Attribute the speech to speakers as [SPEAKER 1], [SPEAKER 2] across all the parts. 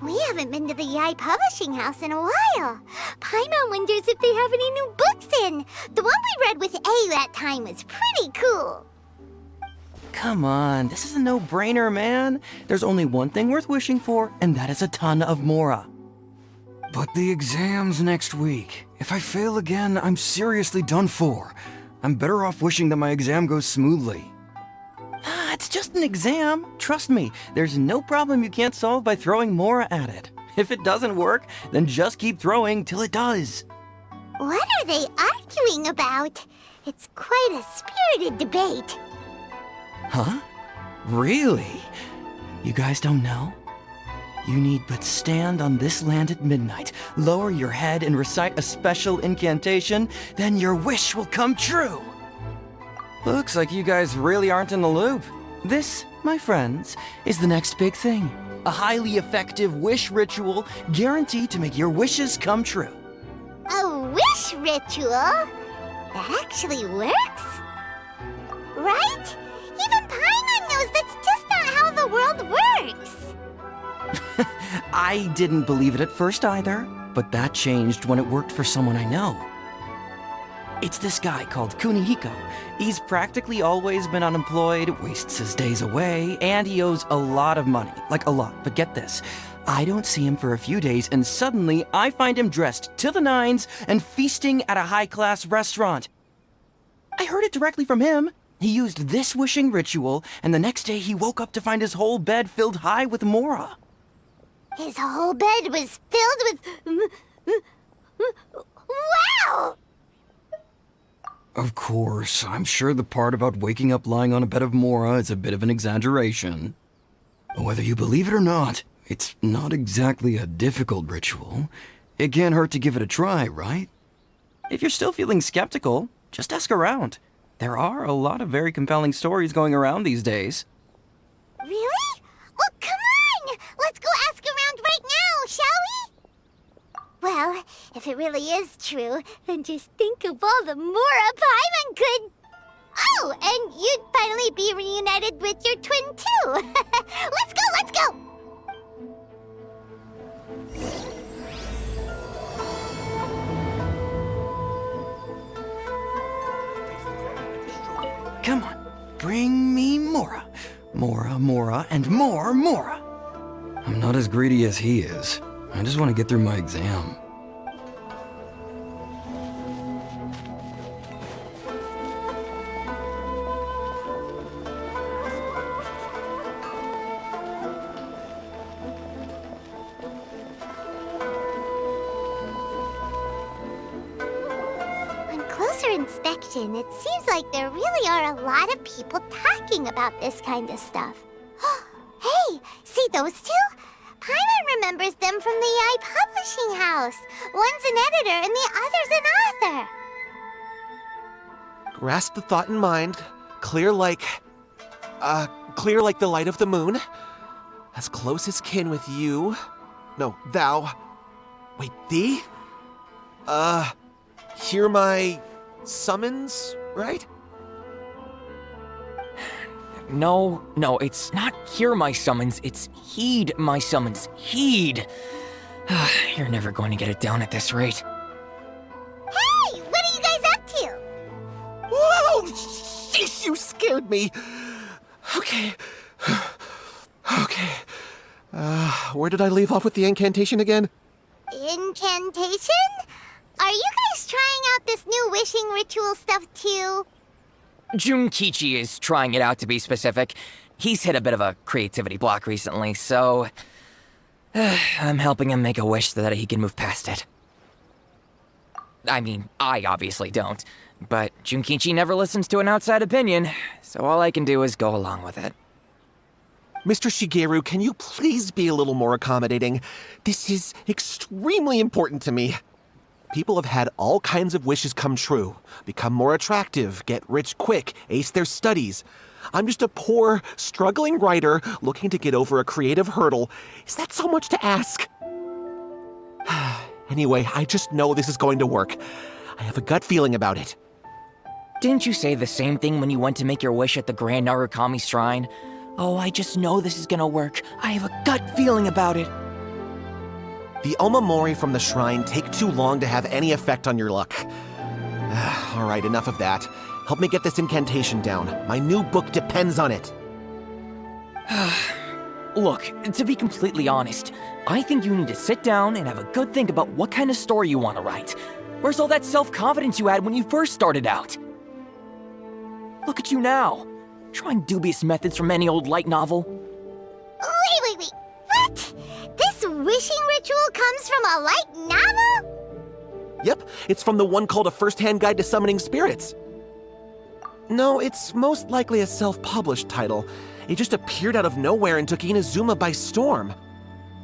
[SPEAKER 1] We haven't been to the Yai Publishing House in a while. Paimon wonders if they have any new books in. The one we read with A that time was pretty cool.
[SPEAKER 2] Come on, this is a no-brainer, man. There's only one thing worth wishing for, and that is a ton of Mora.
[SPEAKER 3] But the exam's next week. If I fail again, I'm seriously done for. I'm better off wishing that my exam goes smoothly.
[SPEAKER 2] It's just an exam. Trust me, there's no problem you can't solve by throwing Mora at it. If it doesn't work, then just keep throwing till it does.
[SPEAKER 1] What are they arguing about? It's quite a spirited debate.
[SPEAKER 2] Huh? Really? You guys don't know? You need but stand on this land at midnight, lower your head and recite a special incantation, then your wish will come true. Looks like you guys really aren't in the loop. This, my friends, is the next big thing. A highly effective wish ritual guaranteed to make your wishes come true.
[SPEAKER 1] A wish ritual? That actually works? Right? Even Paimon knows that's just not how the world works.
[SPEAKER 2] I didn't believe it at first either, but that changed when it worked for someone I know. It's this guy called Kunihiko. He's practically always been unemployed, wastes his days away, and he owes a lot of money. Like a lot, but get this. I don't see him for a few days, and suddenly I find him dressed to the nines and feasting at a high-class restaurant. I heard it directly from him. He used this wishing ritual, and the next day he woke up to find his whole bed filled high with Mora.
[SPEAKER 1] His whole bed was filled with... Wow!
[SPEAKER 3] Of course, I'm sure the part about waking up lying on a bed of Mora is a bit of an exaggeration. Whether you believe it or not, it's not exactly a difficult ritual. It can't hurt to give it a try, right?
[SPEAKER 2] If you're still feeling skeptical, just ask around. There are a lot of very compelling stories going around these days.
[SPEAKER 1] Really? Well, come on! Let's go ask around right now, shall we? Well, if it really is true, then just think of all the Mora Paimon could... Oh, and you'd finally be reunited with your twin, too! Let's go, let's go!
[SPEAKER 2] Come on, bring me Mora. Mora, Mora, and more Mora.
[SPEAKER 3] I'm not as greedy as he is. I just want to get through my exam.
[SPEAKER 1] Inspection, it seems like there really are a lot of people talking about this kind of stuff. Hey, see those two? Paimon remembers them from the Yai Publishing House. One's an editor and the other's an author.
[SPEAKER 4] Grasp the thought in mind, clear like the light of the moon. As close as kin with you. No, thou. Wait, thee? Hear my... summons, right?
[SPEAKER 5] No, it's not hear my summons, it's heed my summons. Heed! You're never going to get it down at this rate.
[SPEAKER 1] Hey, what are you guys up to?
[SPEAKER 4] Whoa! Sheesh, you scared me! Okay. Where did I leave off with the incantation again?
[SPEAKER 1] Incantation? Are you guys trying out this new wishing ritual stuff too?
[SPEAKER 5] Junkichi is trying it out, to be specific. He's hit a bit of a creativity block recently, so... I'm helping him make a wish so that he can move past it. I mean, I obviously don't, but Junkichi never listens to an outside opinion, so all I can do is go along with it.
[SPEAKER 4] Mr. Shigeru, can you please be a little more accommodating? This is extremely important to me. People have had all kinds of wishes come true. Become more attractive, get rich quick, ace their studies. I'm just a poor, struggling writer looking to get over a creative hurdle. Is that so much to ask? Anyway, I just know this is going to work. I have a gut feeling about it.
[SPEAKER 5] Didn't you say the same thing when you went to make your wish at the Grand Narukami Shrine? Oh, I just know this is gonna work. I have a gut feeling about it.
[SPEAKER 4] The omamori from the shrine take too long to have any effect on your luck. All right, enough of that. Help me get this incantation down. My new book depends on it.
[SPEAKER 5] Look, to be completely honest, I think you need to sit down and have a good think about what kind of story you want to write. Where's all that self-confidence you had when you first started out? Look at you now, trying dubious methods from any old light novel.
[SPEAKER 1] Wait. What? This wishing ritual comes from a light novel?
[SPEAKER 4] Yep, it's from the one called A First-Hand Guide to Summoning Spirits. No, it's most likely a self-published title. It just appeared out of nowhere and took Inazuma by storm.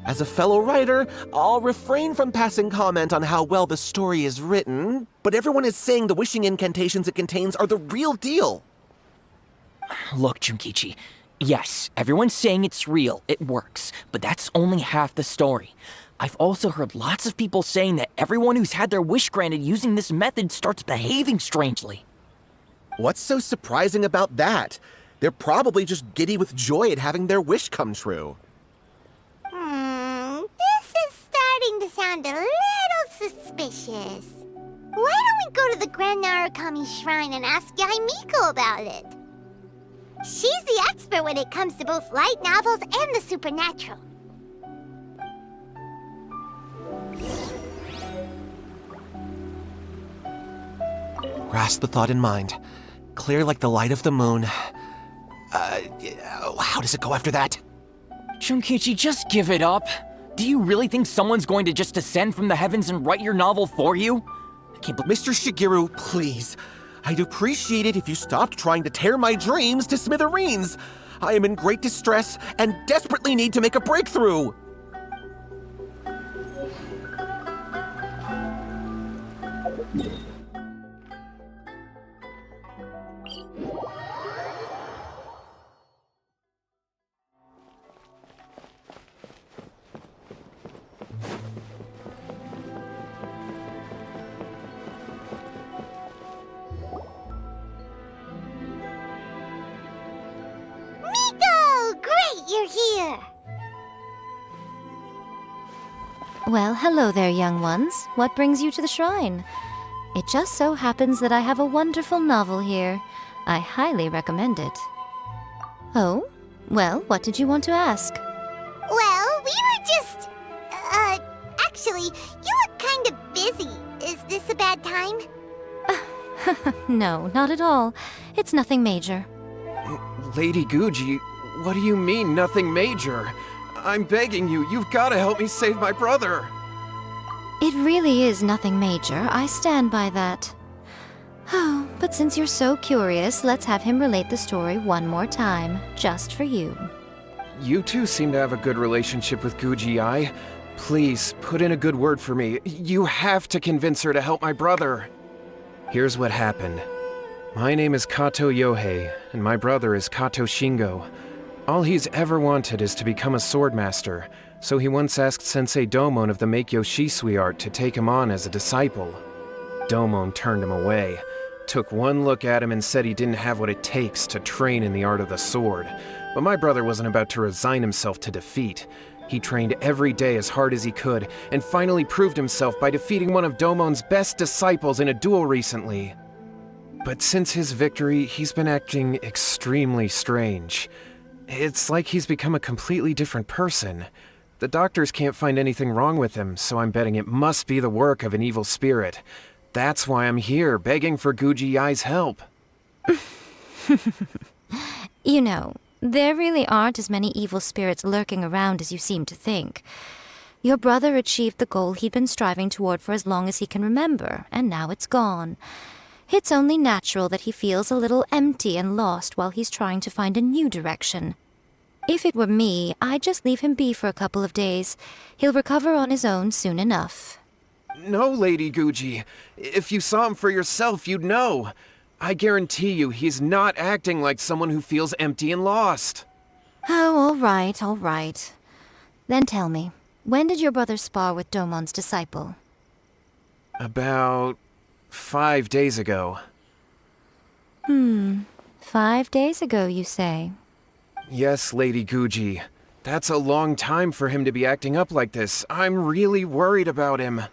[SPEAKER 4] As a fellow writer, I'll refrain from passing comment on how well the story is written, but everyone is saying the wishing incantations it contains are the real deal.
[SPEAKER 5] Look, Junkichi, yes, everyone's saying it's real, it works, but that's only half the story. I've also heard lots of people saying that everyone who's had their wish granted using this method starts behaving strangely.
[SPEAKER 4] What's so surprising about that? They're probably just giddy with joy at having their wish come true.
[SPEAKER 1] This is starting to sound a little suspicious. Why don't we go to the Grand Narukami Shrine and ask Yae Miko about it? She's the expert when it comes to both light novels and the supernatural.
[SPEAKER 4] Grasp the thought in mind. Clear like the light of the moon. How does it go after that?
[SPEAKER 5] Junkichi, just give it up. Do you really think someone's going to just descend from the heavens and write your novel for you? I can't believe—
[SPEAKER 4] Mr. Shigeru, please. I'd appreciate it if you stopped trying to tear my dreams to smithereens. I am in great distress and desperately need to make a breakthrough.
[SPEAKER 1] You're here!
[SPEAKER 6] Well, hello there, young ones. What brings you to the shrine? It just so happens that I have a wonderful novel here. I highly recommend it. Oh? Well, what did you want to ask?
[SPEAKER 1] Well, we were just... actually, you look kind of busy. Is this a bad time?
[SPEAKER 6] No, not at all. It's nothing major.
[SPEAKER 3] Lady Guji, what do you mean, nothing major? I'm begging you, you've got to help me save my brother.
[SPEAKER 6] It really is nothing major. I stand by that. Oh, but since you're so curious, let's have him relate the story one more time, just for you.
[SPEAKER 3] You two seem to have a good relationship with Guji-ai. Please, put in a good word for me. You have to convince her to help my brother. Here's what happened. My name is Kato Yohei, and my brother is Kato Shingo. All he's ever wanted is to become a swordmaster, so he once asked Sensei Domon of the Meikyo Shisui art to take him on as a disciple. Domon turned him away, took one look at him and said he didn't have what it takes to train in the art of the sword. But my brother wasn't about to resign himself to defeat. He trained every day as hard as he could, and finally proved himself by defeating one of Domon's best disciples in a duel recently. But since his victory, he's been acting extremely strange. It's like he's become a completely different person. The doctors can't find anything wrong with him, so I'm betting it must be the work of an evil spirit. That's why I'm here, begging for Guji-ai's help.
[SPEAKER 6] You know, there really aren't as many evil spirits lurking around as you seem to think. Your brother achieved the goal he'd been striving toward for as long as he can remember, and now it's gone. It's only natural that he feels a little empty and lost while he's trying to find a new direction. If it were me, I'd just leave him be for a couple of days. He'll recover on his own soon enough.
[SPEAKER 4] No, Lady Guji. If you saw him for yourself, you'd know. I guarantee you he's not acting like someone who feels empty and lost.
[SPEAKER 6] Oh, all right. Then tell me, when did your brother spar with Domon's disciple?
[SPEAKER 4] About 5 days ago.
[SPEAKER 6] 5 days ago, you say?
[SPEAKER 4] Yes, Lady Guji. That's a long time for him to be acting up like this. I'm really worried about him.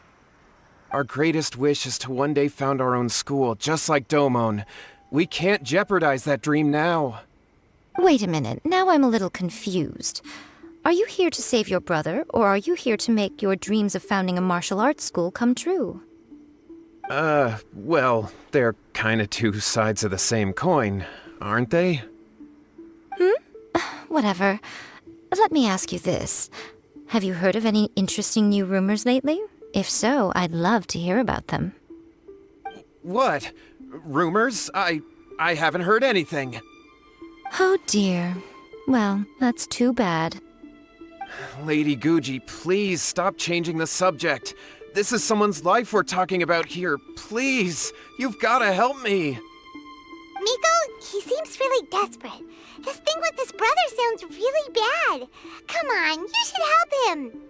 [SPEAKER 4] Our greatest wish is to one day found our own school, just like Domon. We can't jeopardize that dream now.
[SPEAKER 6] Wait a minute, now I'm a little confused. Are you here to save your brother, or are you here to make your dreams of founding a martial arts school come true?
[SPEAKER 4] Well, they're kinda two sides of the same coin, aren't they?
[SPEAKER 6] Whatever. Let me ask you this. Have you heard of any interesting new rumors lately? If so, I'd love to hear about them.
[SPEAKER 4] What? Rumors? I haven't heard anything.
[SPEAKER 6] Oh dear. Well, that's too bad.
[SPEAKER 4] Lady Guji, please stop changing the subject. This is someone's life we're talking about here. Please, you've gotta help me.
[SPEAKER 1] Miko, he seems really desperate. His thing with his brother sounds really bad. Come on, you should help him.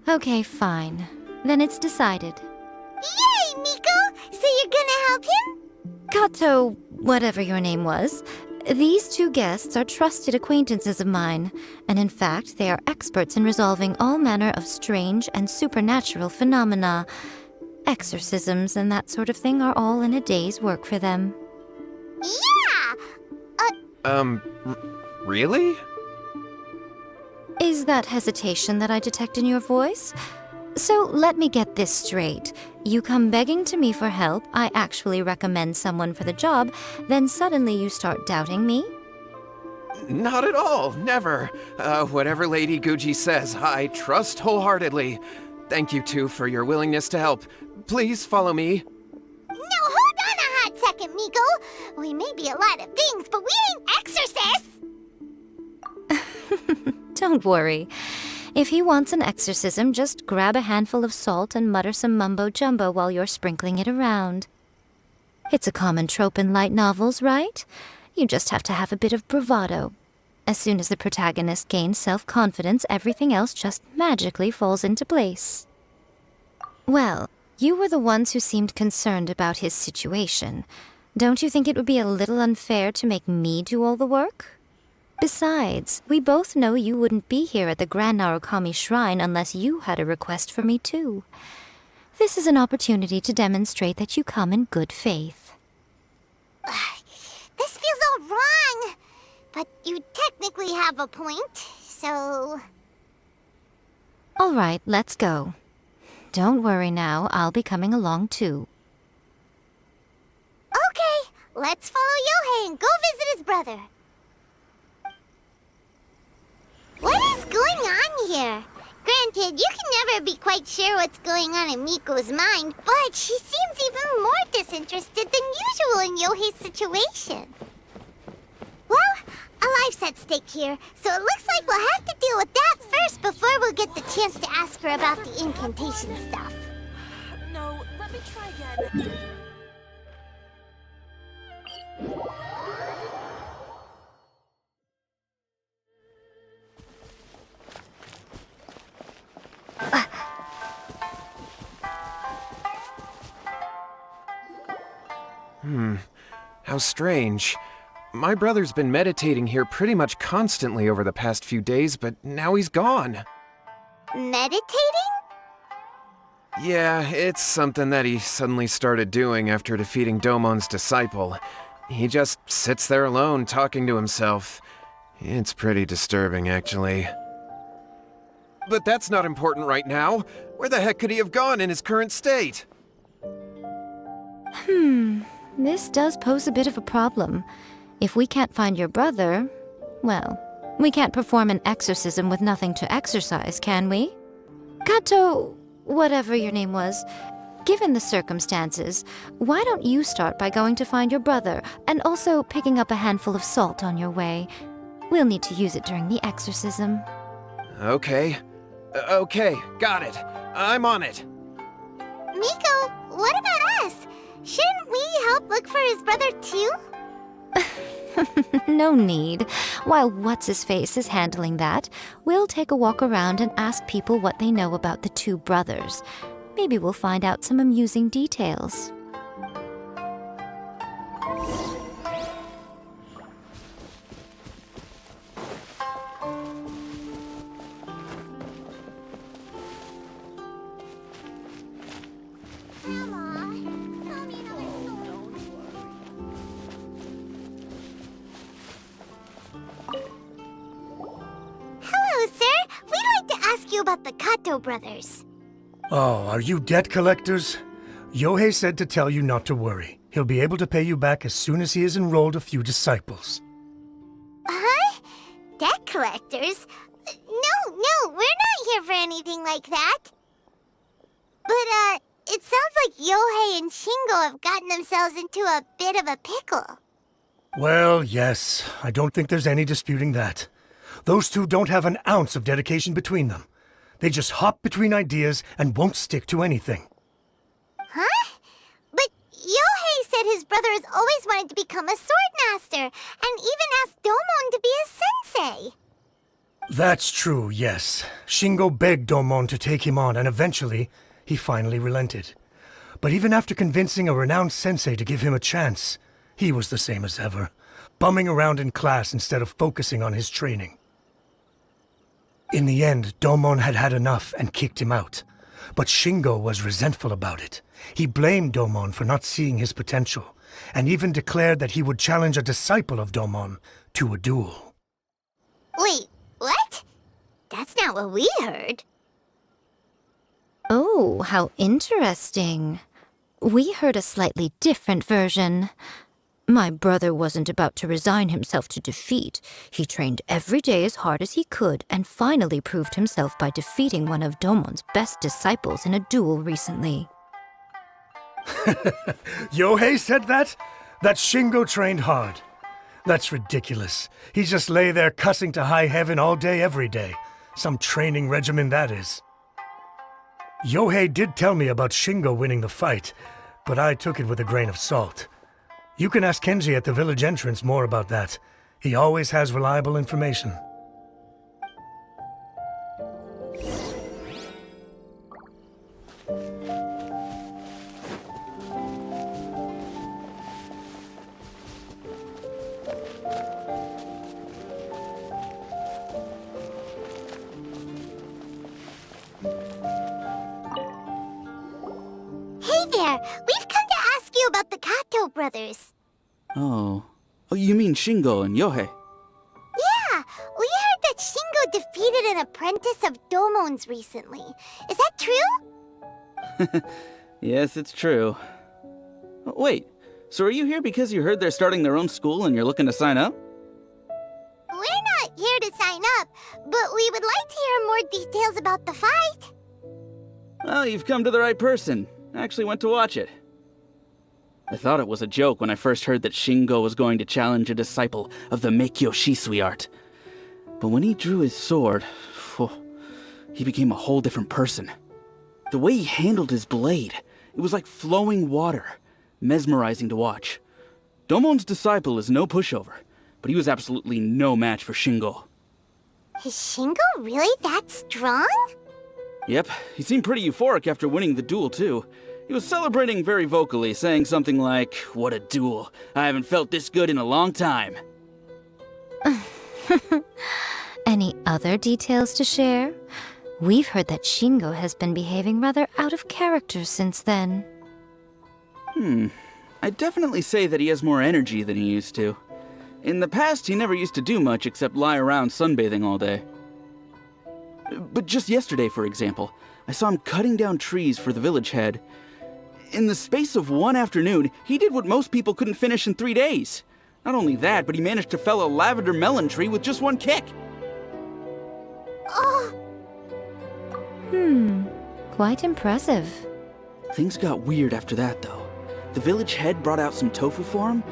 [SPEAKER 6] Okay, fine. Then it's decided.
[SPEAKER 1] Yay, Miko! So you're gonna help him?
[SPEAKER 6] Kato, whatever your name was, these two guests are trusted acquaintances of mine, and in fact, they are experts in resolving all manner of strange and supernatural phenomena. Exorcisms and that sort of thing are all in a day's work for them.
[SPEAKER 1] Yeah!
[SPEAKER 4] Really?
[SPEAKER 6] Is that hesitation that I detect in your voice? So let me get this straight. You come begging to me for help, I actually recommend someone for the job, then suddenly you start doubting me?
[SPEAKER 4] Not at all, never. Whatever Lady Guji says, I trust wholeheartedly. Thank you two for your willingness to help. Please follow me.
[SPEAKER 1] No, hold on a hot second, Miko. We may be a lot of things, but we ain't exorcists.
[SPEAKER 6] Don't worry. If he wants an exorcism, just grab a handful of salt and mutter some mumbo-jumbo while you're sprinkling it around. It's a common trope in light novels, right? You just have to have a bit of bravado. As soon as the protagonist gains self-confidence, everything else just magically falls into place. Well, you were the ones who seemed concerned about his situation. Don't you think it would be a little unfair to make me do all the work? Besides, we both know you wouldn't be here at the Grand Narukami Shrine unless you had a request for me too. This is an opportunity to demonstrate that you come in good faith.
[SPEAKER 1] This feels all wrong. But you technically have a point, so...
[SPEAKER 6] All right, let's go. Don't worry now, I'll be coming along too.
[SPEAKER 1] Okay, let's follow Yohei and go visit his brother. What is going on here? Granted, you can never be quite sure what's going on in Miko's mind, but she seems even more disinterested than usual in Yohei's situation. Well, a life's at stake here, so it looks like we'll have to deal with that first before we'll get the chance to ask her about the incantation stuff.
[SPEAKER 7] No, let me try again.
[SPEAKER 4] How strange. My brother's been meditating here pretty much constantly over the past few days, but now he's gone.
[SPEAKER 1] Meditating?
[SPEAKER 4] Yeah, it's something that he suddenly started doing after defeating Domon's disciple. He just sits there alone, talking to himself. It's pretty disturbing, actually. But that's not important right now. Where the heck could he have gone in his current state?
[SPEAKER 6] This does pose a bit of a problem. If we can't find your brother, well, we can't perform an exorcism with nothing to exorcise, can we? Kato, whatever your name was, given the circumstances, why don't you start by going to find your brother and also picking up a handful of salt on your way? We'll need to use it during the exorcism.
[SPEAKER 4] Okay. Okay, got it. I'm on it.
[SPEAKER 1] Miko, what about us? Shouldn't we help look for his brother too?
[SPEAKER 6] No need. While What's-His-Face is handling that, we'll take a walk around and ask people what they know about the two brothers. Maybe we'll find out some amusing details.
[SPEAKER 1] Hello, sir. We'd like to ask you about the Kato brothers.
[SPEAKER 8] Oh, are you debt collectors? Yohei said to tell you not to worry. He'll be able to pay you back as soon as he has enrolled a few disciples.
[SPEAKER 1] Huh? Debt collectors? No, we're not here for anything like that. But, it sounds like Yohei and Shingo have gotten themselves into a bit of a pickle.
[SPEAKER 8] Well, yes, I don't think there's any disputing that. Those two don't have an ounce of dedication between them. They just hop between ideas and won't stick to anything.
[SPEAKER 1] Huh? But Yohei said his brother has always wanted to become a sword master, and even asked Domon to be his sensei.
[SPEAKER 8] That's true, yes. Shingo begged Domon to take him on, and eventually, he finally relented. But even after convincing a renowned sensei to give him a chance, he was the same as ever, bumming around in class instead of focusing on his training. In the end, Domon had had enough and kicked him out. But Shingo was resentful about it. He blamed Domon for not seeing his potential, and even declared that he would challenge a disciple of Domon to a duel.
[SPEAKER 1] Wait, what? That's not what we heard.
[SPEAKER 6] Oh, how interesting. We heard a slightly different version. My brother wasn't about to resign himself to defeat. He trained every day as hard as he could and finally proved himself by defeating one of Domon's best disciples in a duel recently.
[SPEAKER 8] Yohei said that? That Shingo trained hard. That's ridiculous. He just lay there cussing to high heaven all day every day. Some training regimen that is. Yohei did tell me about Shingo winning the fight, but I took it with a grain of salt. You can ask Kenji at the village entrance more about that. He always has reliable information.
[SPEAKER 1] Hey there, we've come to ask you about the Kato brothers.
[SPEAKER 2] Oh, you mean Shingo and Yohei?
[SPEAKER 1] Yeah, we heard that Shingo defeated an apprentice of Domon's recently. Is that true?
[SPEAKER 2] Yes, it's true. Wait, so are you here because you heard they're starting their own school and you're looking to sign up?
[SPEAKER 1] We're not here to sign up, but we would like to hear more details about the fight.
[SPEAKER 2] Well, you've come to the right person. I actually went to watch it. I thought it was a joke when I first heard that Shingo was going to challenge a disciple of the Meikyo Shisui art. But when he drew his sword, he became a whole different person. The way he handled his blade, it was like flowing water, mesmerizing to watch. Domon's disciple is no pushover, but he was absolutely no match for Shingo.
[SPEAKER 1] Is Shingo really that strong?
[SPEAKER 2] Yep, he seemed pretty euphoric after winning the duel too. He was celebrating very vocally, saying something like, "What a duel. I haven't felt this good in a long time."
[SPEAKER 6] Any other details to share? We've heard that Shingo has been behaving rather out of character since then.
[SPEAKER 2] I'd definitely say that he has more energy than he used to. In the past, he never used to do much except lie around sunbathing all day. But just yesterday, for example, I saw him cutting down trees for the village head. In the space of one afternoon, he did what most people couldn't finish in 3 days. Not only that, but he managed to fell a lavender melon tree with just one kick.
[SPEAKER 1] Oh,
[SPEAKER 6] Quite impressive.
[SPEAKER 2] Things got weird after that, though. The village head brought out some tofu for him,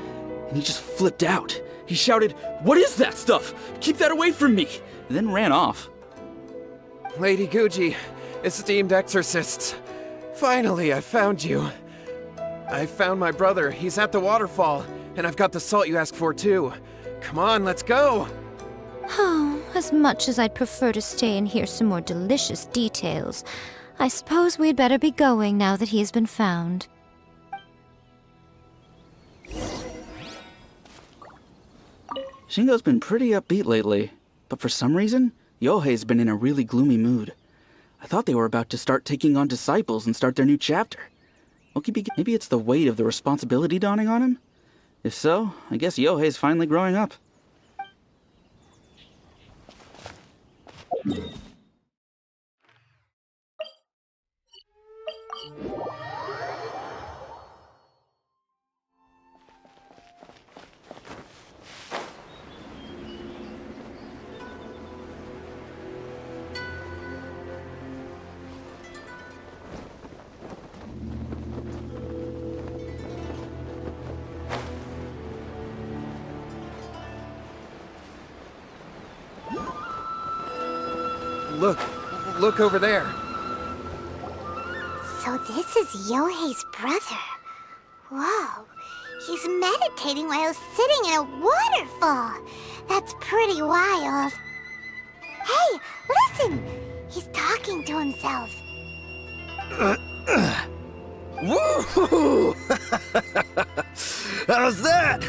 [SPEAKER 2] and he just flipped out. He
[SPEAKER 9] He shouted, "What is that stuff? Keep that away from me!" and then ran off.
[SPEAKER 4] Lady Guji, esteemed exorcists. Finally, I found you. I found my brother. He's at the waterfall. And I've got the salt you asked for, too. Come on, let's go!
[SPEAKER 6] Oh, as much as I'd prefer to stay and hear some more delicious details, I suppose we'd better be going now that he has been found.
[SPEAKER 9] Shingo's been pretty upbeat lately, but for some reason, Yohei's been in a really gloomy mood. I thought they were about to start taking on disciples and start their new chapter. Maybe it's the weight of the responsibility dawning on him? If so, I guess Yohei's finally growing up.
[SPEAKER 4] Look over there.
[SPEAKER 1] So this is Yohei's brother. Whoa, he's meditating while sitting in a waterfall. That's pretty wild. Hey, listen! He's talking to himself.
[SPEAKER 3] Woohoo! How's that?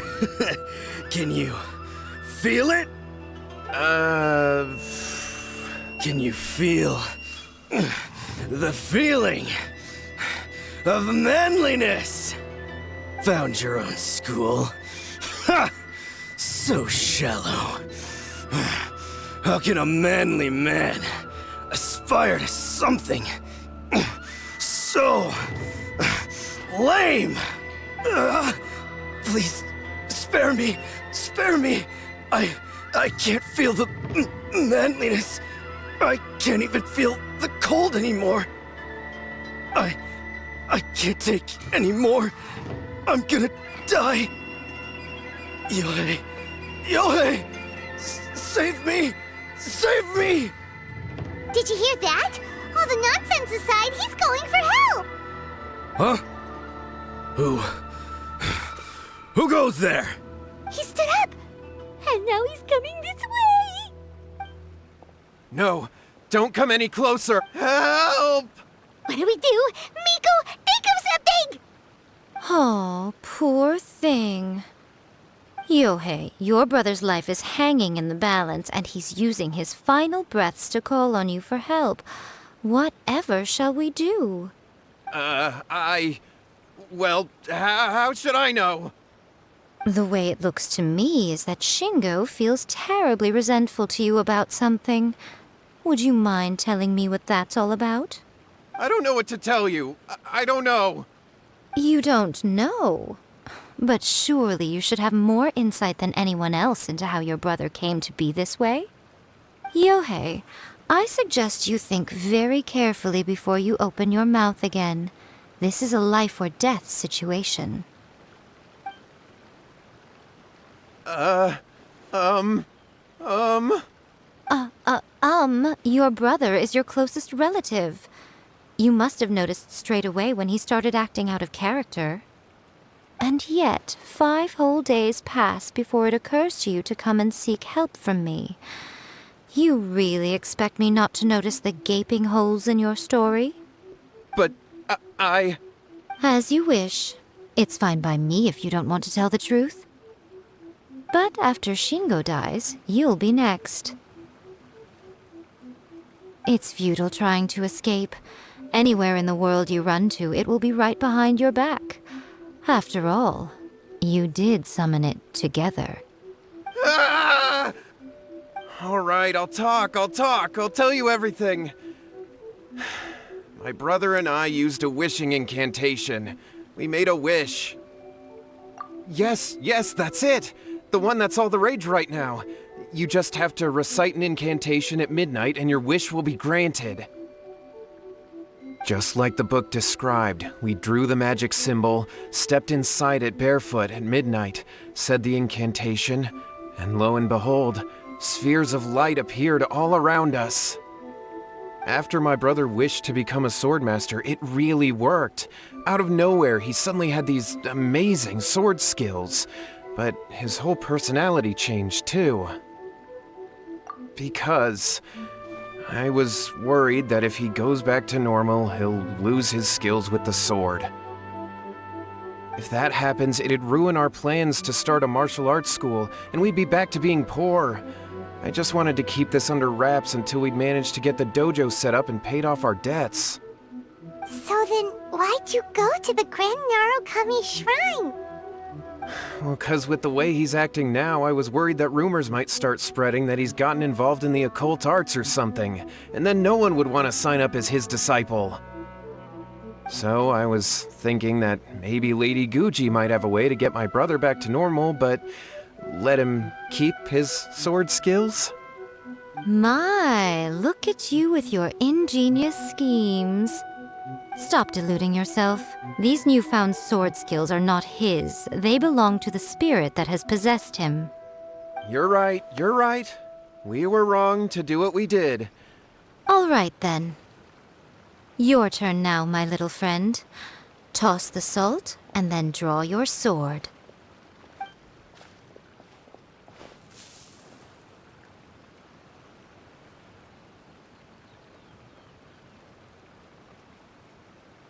[SPEAKER 3] Can you feel it? Can you feel the feeling of manliness? Found your own school? Ha! So shallow. How can a manly man aspire to something so lame? Please, spare me, spare me. I can't feel the manliness. I can't even feel the cold anymore. I can't take any more. I'm gonna die. Yohei! Yohei! Save me! Save me!
[SPEAKER 1] Did you hear that? All the nonsense aside, he's going for help!
[SPEAKER 3] Huh? Who goes there?
[SPEAKER 1] He stood up! And now he's coming this way!
[SPEAKER 4] No, don't come any closer. Help!
[SPEAKER 1] What do we do? Miko, think of something!
[SPEAKER 6] Oh, poor thing. Yohei, your brother's life is hanging in the balance, and he's using his final breaths to call on you for help. Whatever shall we do?
[SPEAKER 4] Well, how should I know?
[SPEAKER 6] The way it looks to me is that Shingo feels terribly resentful to you about something. Would you mind telling me what that's all about?
[SPEAKER 4] I don't know what to tell you. I don't know.
[SPEAKER 6] You don't know? But surely you should have more insight than anyone else into how your brother came to be this way? Yohei, I suggest you think very carefully before you open your mouth again. This is a life or death situation. Your brother is your closest relative. You must have noticed straight away when he started acting out of character. And yet, 5 whole days pass before it occurs to you to come and seek help from me. You really expect me not to notice the gaping holes in your story?
[SPEAKER 4] But, I...
[SPEAKER 6] As you wish. It's fine by me if you don't want to tell the truth. But after Shingo dies, you'll be next. It's futile trying to escape. Anywhere in the world you run to, it will be right behind your back. After all, you did summon it together.
[SPEAKER 4] Ah! All right, I'll talk. I'll tell you everything. My brother and I used a wishing incantation. We made a wish. Yes, that's it. The one that's all the rage right now. You just have to recite an incantation at midnight and your wish will be granted. Just like the book described, we drew the magic symbol, stepped inside it barefoot at midnight, said the incantation, And lo and behold, spheres of light appeared all around us. After my brother wished to become a swordmaster, it really worked. Out of nowhere, he suddenly had these amazing sword skills. But his whole personality changed too. Because I was worried that if he goes back to normal, he'll lose his skills with the sword. If that happens, it'd ruin our plans to start a martial arts school, and we'd be back to being poor. I just wanted to keep this under wraps until we'd managed to get the dojo set up and paid off our debts.
[SPEAKER 1] So then, why'd you go to the Grand Narukami Shrine?
[SPEAKER 4] Well, 'cause with the way he's acting now, I was worried that rumors might start spreading that he's gotten involved in the occult arts or something, and then no one would want to sign up as his disciple. So I was thinking that maybe Lady Guji might have a way to get my brother back to normal, but let him keep his sword skills?
[SPEAKER 6] My, look at you with your ingenious schemes. Stop deluding yourself. These newfound sword skills are not his. They belong to the spirit that has possessed him.
[SPEAKER 4] You're right, you're right. We were wrong to do what we did.
[SPEAKER 6] All right, then. Your turn now, my little friend. Toss the salt, and then draw your sword.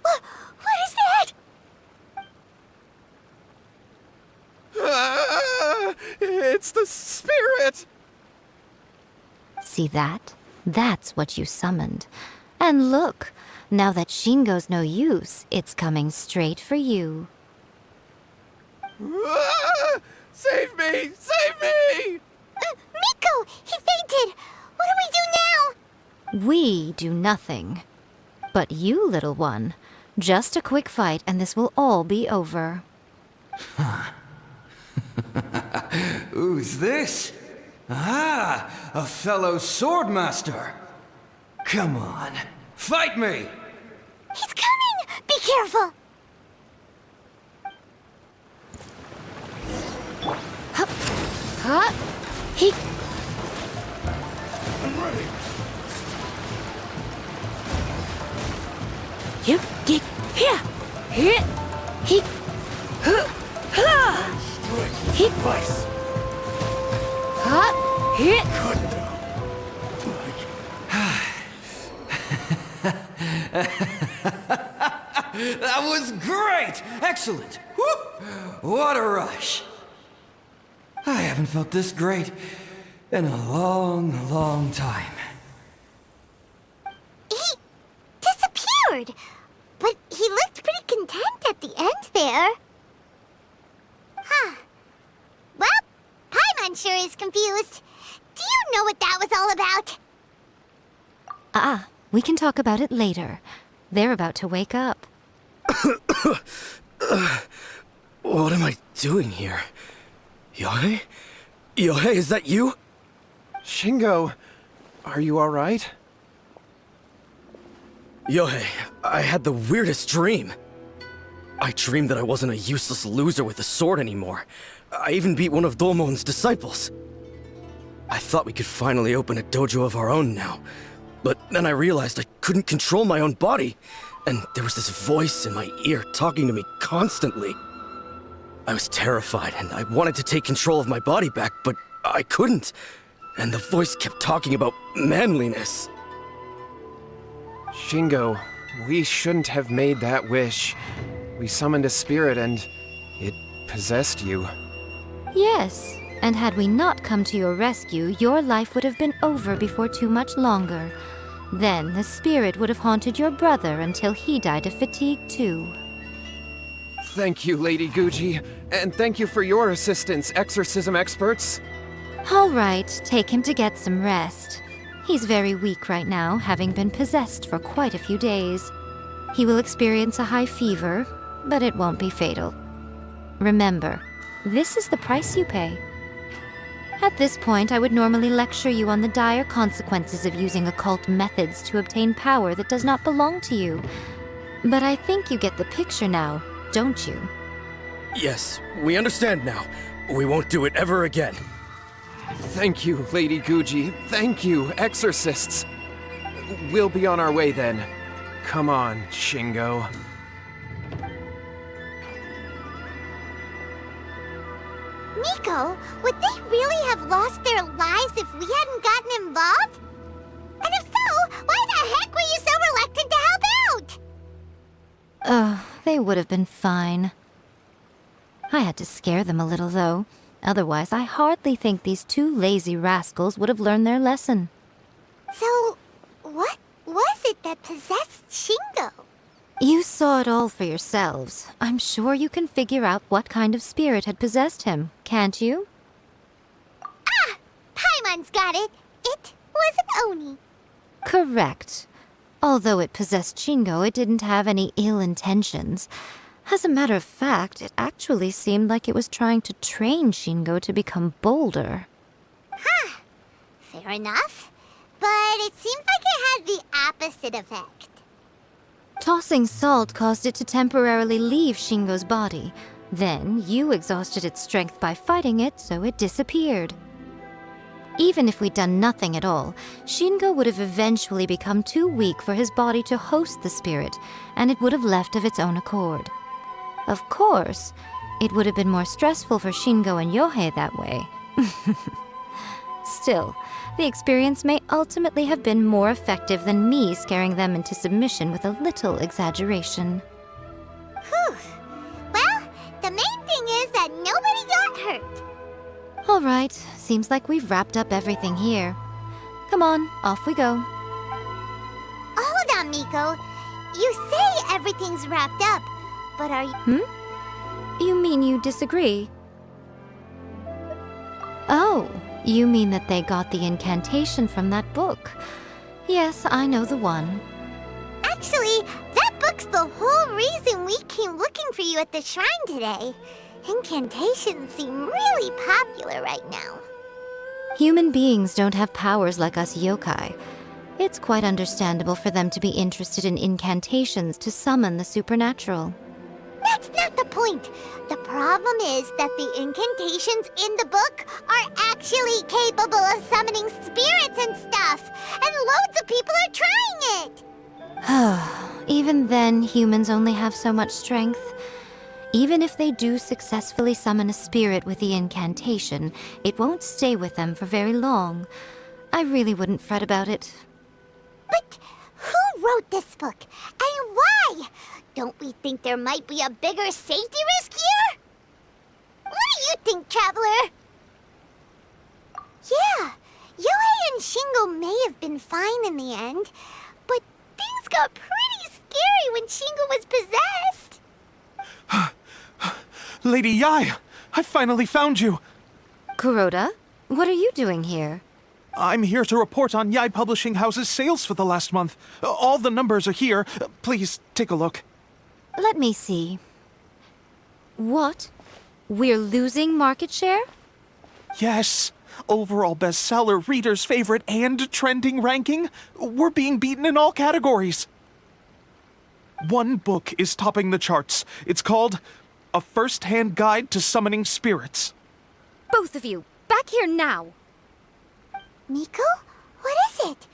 [SPEAKER 1] What is that?
[SPEAKER 4] It's the spirit!
[SPEAKER 6] See that? That's what you summoned. And look, now that Shingo's no use, it's coming straight for you.
[SPEAKER 4] Save me! Save me!
[SPEAKER 1] Miko! He fainted! What do we do now?
[SPEAKER 6] We do nothing. But you, little one, just a quick fight and this will all be over.
[SPEAKER 3] Who's this? Ah, a fellow swordmaster. Come on, fight me!
[SPEAKER 1] He's coming! Be careful!
[SPEAKER 6] Hup! Huh? He...
[SPEAKER 8] I'm ready.
[SPEAKER 6] You get here! Here! He... He...
[SPEAKER 8] Vice.
[SPEAKER 6] Huh? Here!
[SPEAKER 8] Cut down.
[SPEAKER 3] That was great! Excellent! Woo! What a rush! I haven't felt this great in a long, long time.
[SPEAKER 1] He disappeared! But he looked pretty content at the end there. Huh. Well, Paimon sure is confused. Do you know what that was all about?
[SPEAKER 6] We can talk about it later. They're about to wake up.
[SPEAKER 10] What am I doing here? Yohei? Yohei, is that you?
[SPEAKER 4] Shingo, are you alright?
[SPEAKER 10] Yohei, I had the weirdest dream. I dreamed that I wasn't a useless loser with a sword anymore. I even beat one of Domon's disciples. I thought we could finally open a dojo of our own now. But then I realized I couldn't control my own body, and there was this voice in my ear talking to me constantly. I was terrified, and I wanted to take control of my body back, but I couldn't. And the voice kept talking about manliness.
[SPEAKER 4] Shingo, we shouldn't have made that wish. We summoned a spirit and it possessed you.
[SPEAKER 6] Yes, and had we not come to your rescue, your life would have been over before too much longer. Then the spirit would have haunted your brother until he died of fatigue too.
[SPEAKER 4] Thank you, Lady Guji, and thank you for your assistance, exorcism experts.
[SPEAKER 6] All right, take him to get some rest. He's very weak right now, having been possessed for quite a few days. He will experience a high fever, but it won't be fatal. Remember, this is the price you pay. At this point, I would normally lecture you on the dire consequences of using occult methods to obtain power that does not belong to you. But I think you get the picture now, don't you?
[SPEAKER 10] Yes, we understand now. We won't do it ever again.
[SPEAKER 4] Thank you, Lady Guji. Thank you, exorcists. We'll be on our way then. Come on, Shingo.
[SPEAKER 1] Miko, would they really have lost their lives if we hadn't gotten involved? And if so, why the heck were you so reluctant to help out?
[SPEAKER 6] They would have been fine. I had to scare them a little, though. Otherwise, I hardly think these two lazy rascals would have learned their lesson.
[SPEAKER 1] So, what was it that possessed Shingo?
[SPEAKER 6] You saw it all for yourselves. I'm sure you can figure out what kind of spirit had possessed him, can't you?
[SPEAKER 1] Ah! Paimon's got it. It was an Oni.
[SPEAKER 6] Correct. Although it possessed Shingo, it didn't have any ill intentions. As a matter of fact, it actually seemed like it was trying to train Shingo to become bolder.
[SPEAKER 1] Huh. Fair enough. But it seemed like it had the opposite effect.
[SPEAKER 6] Tossing salt caused it to temporarily leave Shingo's body. Then, you exhausted its strength by fighting it, so it disappeared. Even if we'd done nothing at all, Shingo would have eventually become too weak for his body to host the spirit, and it would have left of its own accord. Of course, it would have been more stressful for Shingo and Yohei that way. Still, the experience may ultimately have been more effective than me scaring them into submission with a little exaggeration.
[SPEAKER 1] Whew. Well, the main thing is that nobody got hurt.
[SPEAKER 6] All right, seems like we've wrapped up everything here. Come on, off we go.
[SPEAKER 1] Hold on, Miko. You say everything's wrapped up, but are you...
[SPEAKER 6] You mean you disagree? Oh, you mean that they got the incantation from that book. Yes, I know the one.
[SPEAKER 1] Actually, that book's the whole reason we came looking for you at the shrine today. Incantations seem really popular right now.
[SPEAKER 6] Human beings don't have powers like us yokai. It's quite understandable for them to be interested in incantations to summon the supernatural.
[SPEAKER 1] That's not the point. The problem is that the incantations in the book are actually capable of summoning spirits and stuff, and loads of people are trying it.
[SPEAKER 6] Even then, humans only have so much strength. Even if they do successfully summon a spirit with the incantation, it won't stay with them for very long. I really wouldn't fret about it.
[SPEAKER 1] But who wrote this book, and why? Don't we think there might be a bigger safety risk here? What do you think, Traveler? Yeah, Yohei and Shingo may have been fine in the end, but things got pretty scary when Shingo was possessed.
[SPEAKER 4] Lady Yai, I finally found you.
[SPEAKER 6] Kuroda, what are you doing here?
[SPEAKER 4] I'm here to report on Yai Publishing House's sales for the last month. All the numbers are here. Please take a look.
[SPEAKER 6] Let me see. What? We're losing market share?
[SPEAKER 4] Yes. Overall bestseller, readers' favorite, and trending ranking. We're being beaten in all categories. One book is topping the charts. It's called A First-Hand Guide to Summoning Spirits.
[SPEAKER 6] Both of you, back here now!
[SPEAKER 1] Miko? What is it?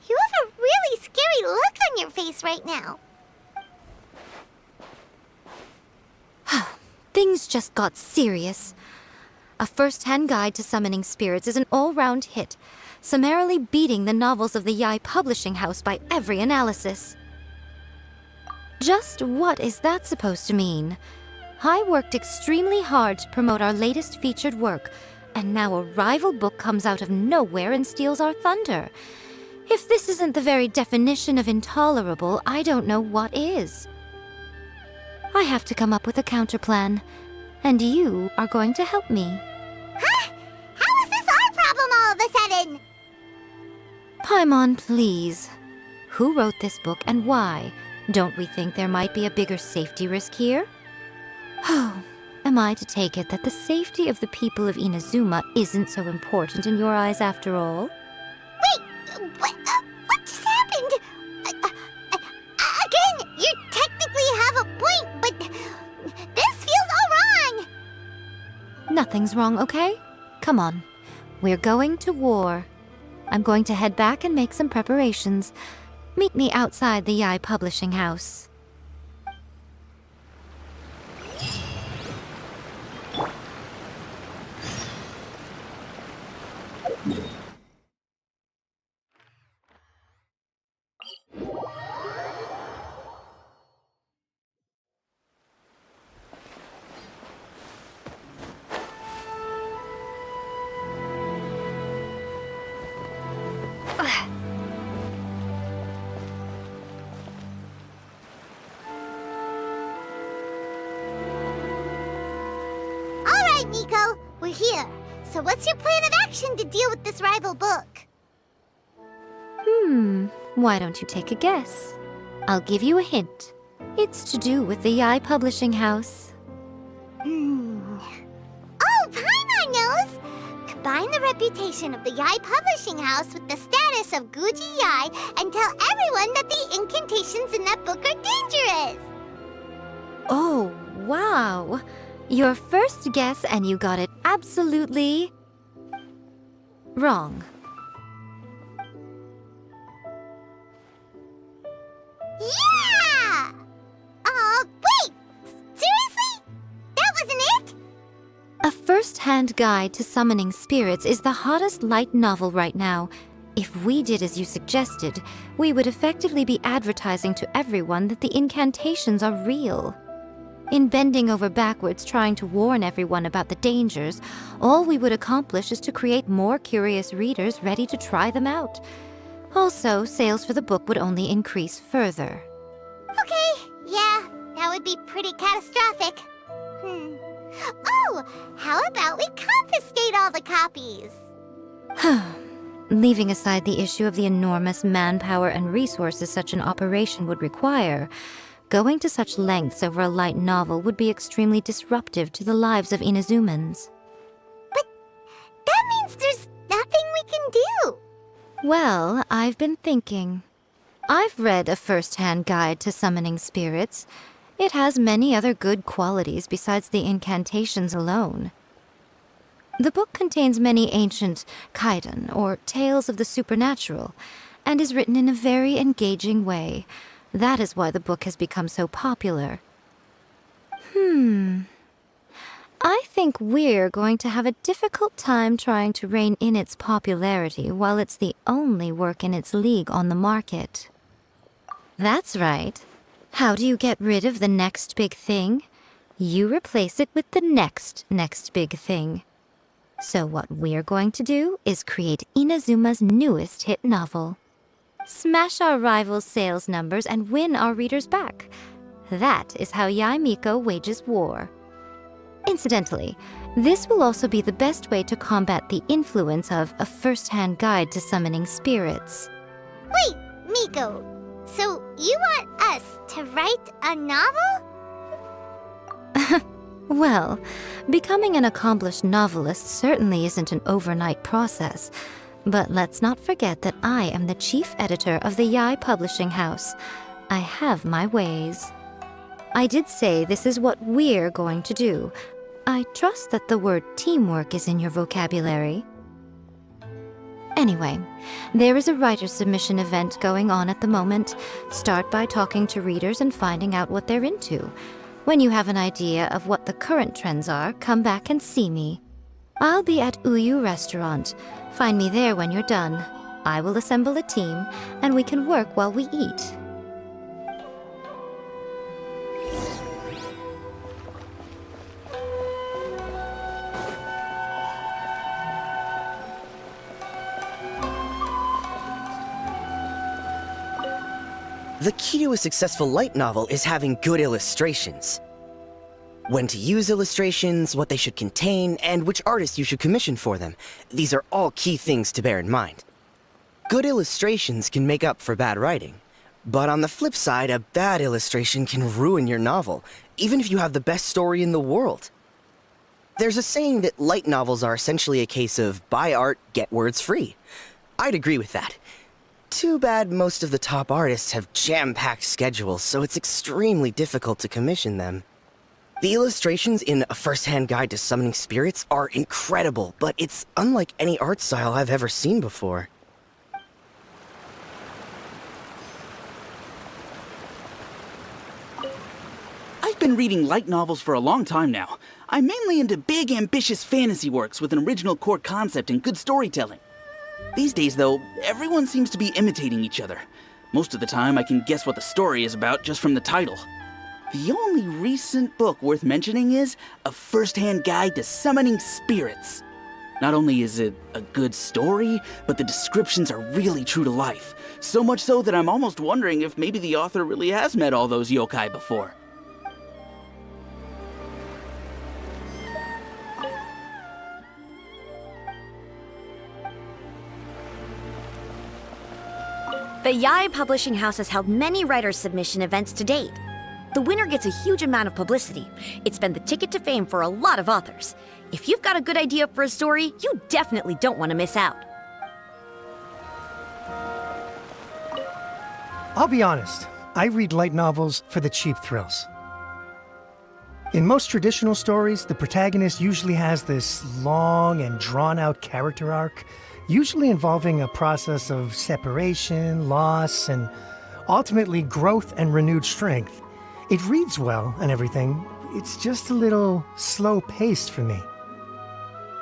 [SPEAKER 1] You have a really scary look on your face right now.
[SPEAKER 6] Things just got serious. A First-Hand Guide to Summoning Spirits is an all-round hit, summarily beating the novels of the Yai Publishing House by every analysis. Just what is that supposed to mean? I worked extremely hard to promote our latest featured work, and now a rival book comes out of nowhere and steals our thunder. If this isn't the very definition of intolerable, I don't know what is. I have to come up with a counterplan, and you are going to help me.
[SPEAKER 1] Huh? How is this our problem all of a sudden?
[SPEAKER 6] Paimon, please. Who wrote this book and why? Don't we think there might be a bigger safety risk here? Oh, am I to take it that the safety of the people of Inazuma isn't so important in your eyes after all?
[SPEAKER 1] Wait, what just happened? Again, you technically have a point, but this feels all wrong.
[SPEAKER 6] Nothing's wrong, okay? Come on. We're going to war. I'm going to head back and make some preparations. Meet me outside the Yai Publishing House.
[SPEAKER 1] Alright, Miko, we're here. So what's your plan of action to deal with this rival book?
[SPEAKER 6] Why don't you take a guess? I'll give you a hint. It's to do with the Yai Publishing House.
[SPEAKER 1] Oh, Paimon knows! Combine the reputation of the Yai Publishing House with the status of Guji Yai and tell everyone that the incantations in that book are dangerous!
[SPEAKER 6] Oh, wow. Your first guess and you got it absolutely wrong.
[SPEAKER 1] Yeah! Wait! Seriously? That wasn't it?
[SPEAKER 6] A first-hand guide to summoning spirits is the hottest light novel right now. If we did as you suggested, we would effectively be advertising to everyone that the incantations are real. In bending over backwards trying to warn everyone about the dangers, all we would accomplish is to create more curious readers ready to try them out. Also, sales for the book would only increase further.
[SPEAKER 1] Okay, yeah, that would be pretty catastrophic. Oh, how about we confiscate all the copies?
[SPEAKER 6] Leaving aside the issue of the enormous manpower and resources such an operation would require, going to such lengths over a light novel would be extremely disruptive to the lives of Inazumans.
[SPEAKER 1] But that means there's nothing we can do.
[SPEAKER 6] Well, I've been thinking. I've read a first-hand guide to summoning spirits. It has many other good qualities besides the incantations alone. The book contains many ancient kaidan, or tales of the supernatural, and is written in a very engaging way. That is why the book has become so popular. I think we're going to have a difficult time trying to rein in its popularity while it's the only work in its league on the market. That's right. How do you get rid of the next big thing? You replace it with the next big thing. So what we're going to do is create Inazuma's newest hit novel. Smash our rivals' sales numbers and win our readers back. That is how Yai Miko wages war. Incidentally, this will also be the best way to combat the influence of a first-hand guide to summoning spirits.
[SPEAKER 1] Wait, Miko, so you want us to write a novel?
[SPEAKER 6] Well, becoming an accomplished novelist certainly isn't an overnight process. But let's not forget that I am the chief editor of the Yai Publishing House. I have my ways. I did say this is what we're going to do. I trust that the word teamwork is in your vocabulary. Anyway, there is a writer submission event going on at the moment. Start by talking to readers and finding out what they're into. When you have an idea of what the current trends are, come back and see me. I'll be at Uyu Restaurant. Find me there when you're done. I will assemble a team, and we can work while we eat.
[SPEAKER 10] The key to a successful light novel is having good illustrations. When to use illustrations, what they should contain, and which artist you should commission for them. These are all key things to bear in mind. Good illustrations can make up for bad writing. But on the flip side, a bad illustration can ruin your novel, even if you have the best story in the world. There's a saying that light novels are essentially a case of buy art, get words free. I'd agree with that. Too bad most of the top artists have jam-packed schedules, so it's extremely difficult to commission them. The illustrations in A First-Hand Guide to Summoning Spirits are incredible, but it's unlike any art style I've ever seen before.
[SPEAKER 9] I've been reading light novels for a long time now. I'm mainly into big, ambitious fantasy works with an original core concept and good storytelling. These days, though, everyone seems to be imitating each other. Most of the time, I can guess what the story is about just from the title. The only recent book worth mentioning is A First-Hand Guide to Summoning Spirits. Not only is it a good story, but the descriptions are really true to life. So much so that I'm almost wondering if maybe the author really has met all those yokai before.
[SPEAKER 11] The Yae Publishing House has held many writers' submission events to date. The winner gets a huge amount of publicity. It's been the ticket to fame for a lot of authors. If you've got a good idea for a story, you definitely don't want to miss out.
[SPEAKER 8] I'll be honest, I read light novels for the cheap thrills. In most traditional stories, the protagonist usually has this long and drawn-out character arc, usually involving a process of separation, loss, and ultimately growth and renewed strength. It reads well and everything, it's just a little slow-paced for me.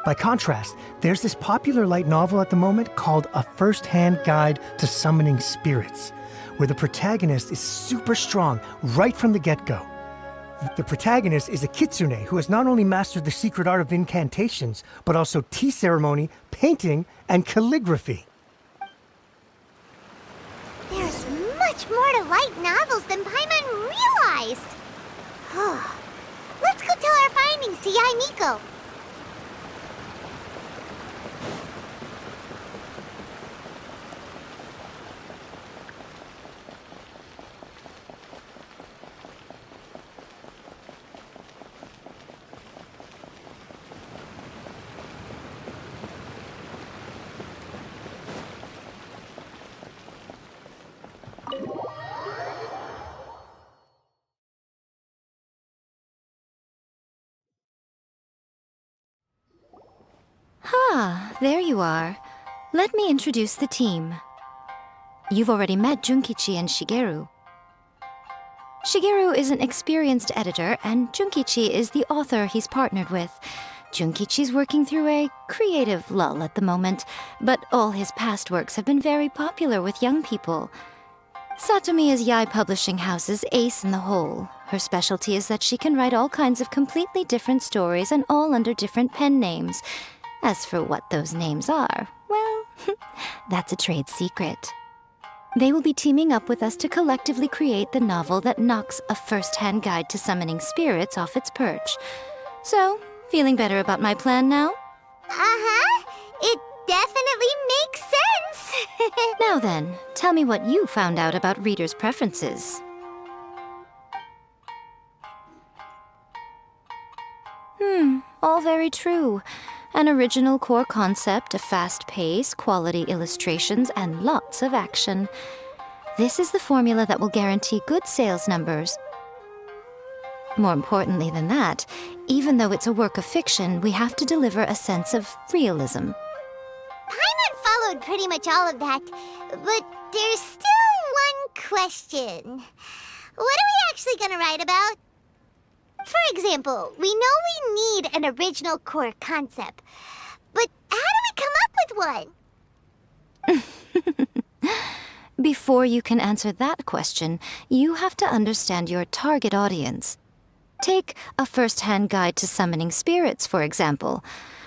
[SPEAKER 8] By contrast, there's this popular light novel at the moment called A First-Hand Guide to Summoning Spirits, where the protagonist is super strong right from the get-go. The protagonist is a kitsune who has not only mastered the secret art of incantations, but also tea ceremony, painting, and calligraphy.
[SPEAKER 1] There's much more to light novels than Paimon realized. Let's go tell our findings to Yae Miko.
[SPEAKER 6] Ah, there you are. Let me introduce the team. You've already met Junkichi and Shigeru. Shigeru is an experienced editor, and Junkichi is the author he's partnered with. Junkichi's working through a creative lull at the moment, but all his past works have been very popular with young people. Satomi is Yae Publishing House's ace in the hole. Her specialty is that she can write all kinds of completely different stories and all under different pen names. As for what those names are, well, that's a trade secret. They will be teaming up with us to collectively create the novel that knocks A First-Hand Guide to Summoning Spirits off its perch. So, feeling better about my plan now?
[SPEAKER 1] Uh-huh. It definitely makes sense.
[SPEAKER 6] Now then, tell me what you found out about readers' preferences. All very true. An original core concept, a fast pace, quality illustrations, and lots of action. This is the formula that will guarantee good sales numbers. More importantly than that, even though it's a work of fiction, we have to deliver a sense of realism.
[SPEAKER 1] Paimon followed pretty much all of that, but there's still one question. What are we actually gonna write about? For example, we know we need an original core concept, but how do we come up with one?
[SPEAKER 6] Before you can answer that question, you have to understand your target audience. Take A First-Hand Guide to Summoning Spirits, for example.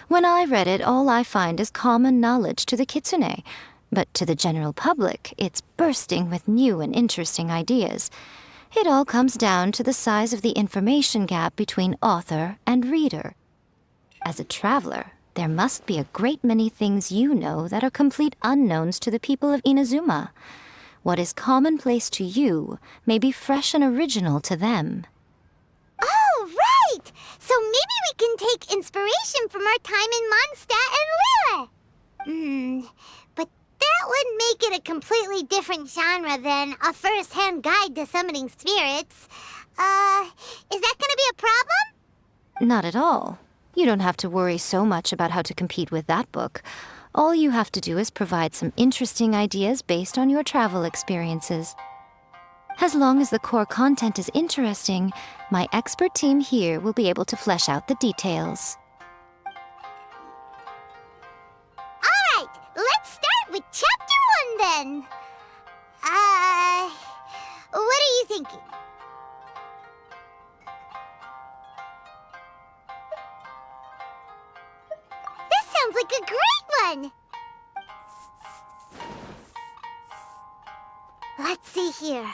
[SPEAKER 6] When I read it, all I find is common knowledge to the kitsune, but to the general public, it's bursting with new and interesting ideas. It all comes down to the size of the information gap between author and reader. As a traveler, there must be a great many things you know that are complete unknowns to the people of Inazuma. What is commonplace to you may be fresh and original to them.
[SPEAKER 1] Oh, right! So maybe we can take inspiration from our time in Mondstadt and Lyra. But that would make it a completely different genre than A First-Hand Guide to Summoning Spirits. Is that gonna be a problem?
[SPEAKER 6] Not at all. You don't have to worry so much about how to compete with that book. All you have to do is provide some interesting ideas based on your travel experiences. As long as the core content is interesting, my expert team here will be able to flesh out the details.
[SPEAKER 1] Alright, let's start with chapter 1 then. What are you thinking? This sounds like a great one! Let's see here.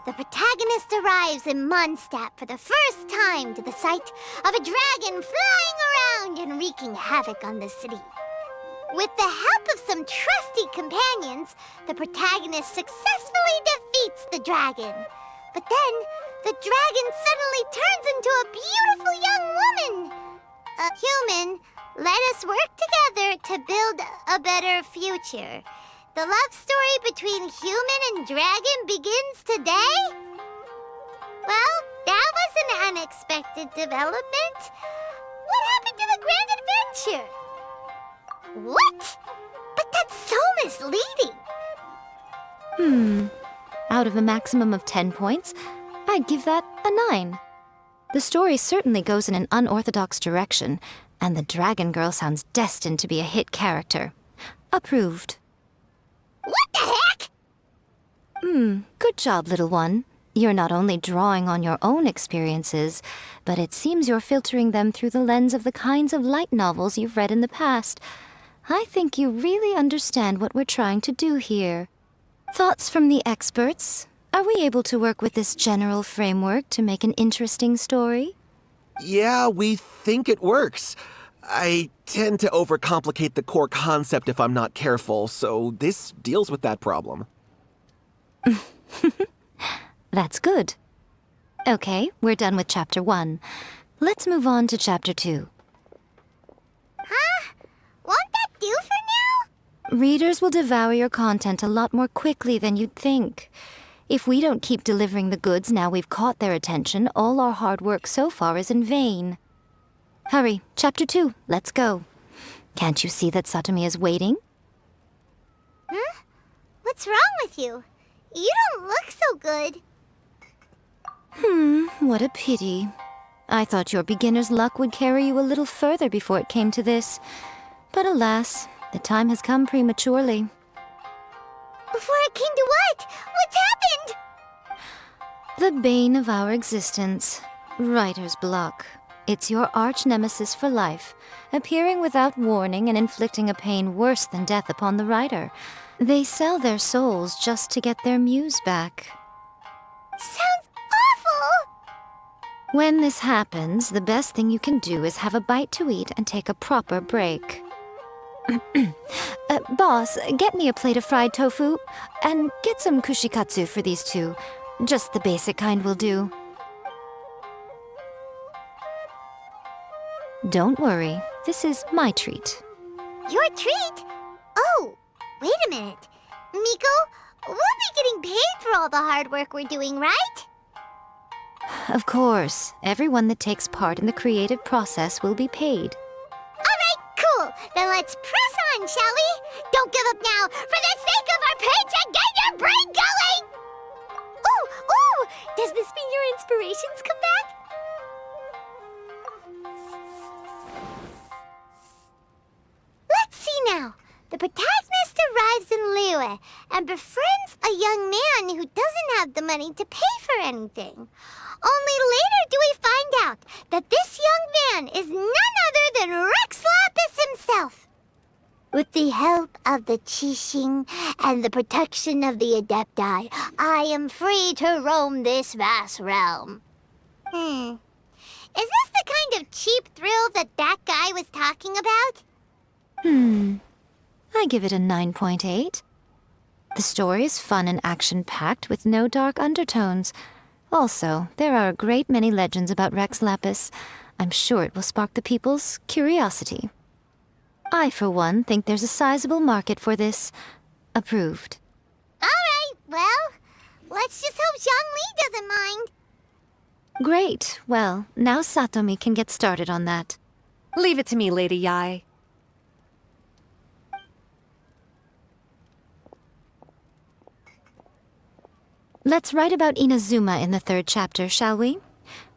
[SPEAKER 1] The protagonist arrives in Mondstadt for the first time to the sight of a dragon flying around and wreaking havoc on the city. With the help of some trusty companions, the protagonist successfully defeats the dragon. But then, the dragon suddenly turns into a beautiful young woman. Human, let us work together to build a better future. The love story between human and dragon begins today? Well, that was an unexpected development. What happened to the grand adventure? What? But that's so misleading.
[SPEAKER 6] Out of a maximum of 10 points, I'd give that a 9. The story certainly goes in an unorthodox direction, and the Dragon Girl sounds destined to be a hit character. Approved.
[SPEAKER 1] What the heck?
[SPEAKER 6] Good job, little one. You're not only drawing on your own experiences, but it seems you're filtering them through the lens of the kinds of light novels you've read in the past. I think you really understand what we're trying to do here. Thoughts from the experts? Are we able to work with this general framework to make an interesting story?
[SPEAKER 4] Yeah, we think it works. I tend to overcomplicate the core concept if I'm not careful, so this deals with that problem.
[SPEAKER 6] That's good. Okay, we're done with Chapter 1. Let's move on to Chapter 2.
[SPEAKER 1] Huh? Won't that do for now?
[SPEAKER 6] Readers will devour your content a lot more quickly than you'd think. If we don't keep delivering the goods now we've caught their attention, all our hard work so far is in vain. Hurry, Chapter 2, let's go. Can't you see that Satomi is waiting?
[SPEAKER 1] Huh? What's wrong with you? You don't look so good.
[SPEAKER 6] What a pity. I thought your beginner's luck would carry you a little further before it came to this. But alas, the time has come prematurely.
[SPEAKER 1] Before it came to what? What's happened?
[SPEAKER 6] The bane of our existence, writer's block. It's your arch-nemesis for life, appearing without warning and inflicting a pain worse than death upon the writer. They sell their souls just to get their muse back.
[SPEAKER 1] Sounds awful!
[SPEAKER 6] When this happens, the best thing you can do is have a bite to eat and take a proper break. Boss, get me a plate of fried tofu, and get some kushikatsu for these two. Just the basic kind will do. Don't worry, this is my treat.
[SPEAKER 1] Your treat? Oh, wait a minute. Miko, we'll be getting paid for all the hard work we're doing, right?
[SPEAKER 6] Of course, everyone that takes part in the creative process will be paid.
[SPEAKER 1] Alright, cool. Then let's press on, shall we? Don't give up now. For the sake of our paycheck, get your brain going! Ooh! Does this mean your inspirations come back? Let's see now. The protagonist arrives in Liyue and befriends a young man who doesn't have the money to pay for anything. Only later do we find out that this young man is none other than Rex Lapis himself. With the help of the Qixing and the protection of the Adepti, I am free to roam this vast realm. Is this the kind of cheap thrill that guy was talking about?
[SPEAKER 6] I give it a 9.8. The story is fun and action-packed with no dark undertones. Also, there are a great many legends about Rex Lapis. I'm sure it will spark the people's curiosity. I, for one, think there's a sizable market for this. Approved.
[SPEAKER 1] Alright, well, let's just hope Zhang Li doesn't mind.
[SPEAKER 6] Great. Well, now Satomi can get started on that.
[SPEAKER 12] Leave it to me, Lady Yae.
[SPEAKER 6] Let's write about Inazuma in the 3rd chapter, shall we?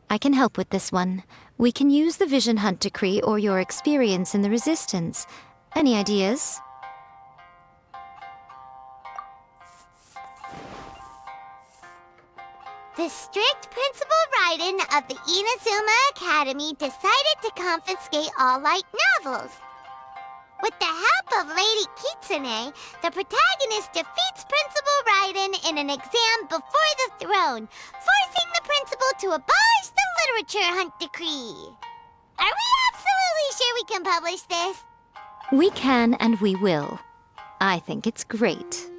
[SPEAKER 6] I can help with this one. We can use the Vision Hunt decree or your experience in the Resistance. Any ideas?
[SPEAKER 1] The strict Principal Raiden of the Inazuma Academy decided to confiscate all light novels. With the help of Lady Kitsune, the protagonist defeats Principal Raiden in an exam before the throne, forcing the principal to abolish the Literature Hunt decree. Are we absolutely sure we can publish this?
[SPEAKER 6] We can and we will. I think it's great.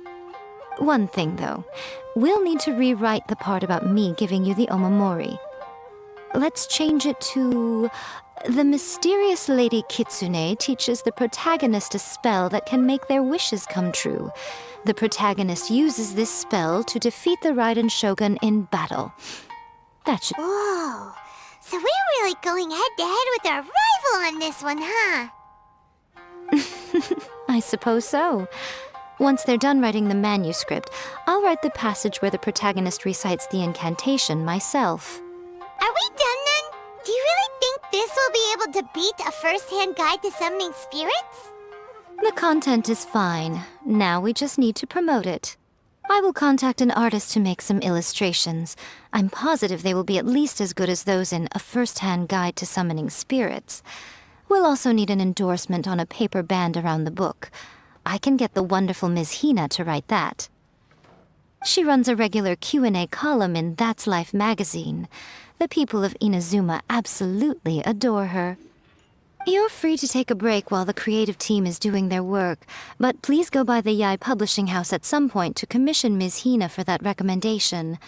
[SPEAKER 6] One thing, though. We'll need to rewrite the part about me giving you the omamori. Let's change it to... The mysterious Lady Kitsune teaches the protagonist a spell that can make their wishes come true. The protagonist uses this spell to defeat the Raiden Shogun in battle. That should...
[SPEAKER 1] Whoa! So we're really going head-to-head with our rival on this one, huh?
[SPEAKER 6] I suppose so. Once they're done writing the manuscript, I'll write the passage where the protagonist recites the incantation myself.
[SPEAKER 1] Are we done then? Do you really think this will be able to beat a first-hand guide to summoning spirits?
[SPEAKER 6] The content is fine. Now we just need to promote it. I will contact an artist to make some illustrations. I'm positive they will be at least as good as those in A First-Hand Guide to Summoning Spirits. We'll also need an endorsement on a paper band around the book. I can get the wonderful Ms. Hina to write that. She runs a regular Q&A column in That's Life magazine. The people of Inazuma absolutely adore her. You're free to take a break while the creative team is doing their work, but please go by the Yae Publishing House at some point to commission Ms. Hina for that recommendation.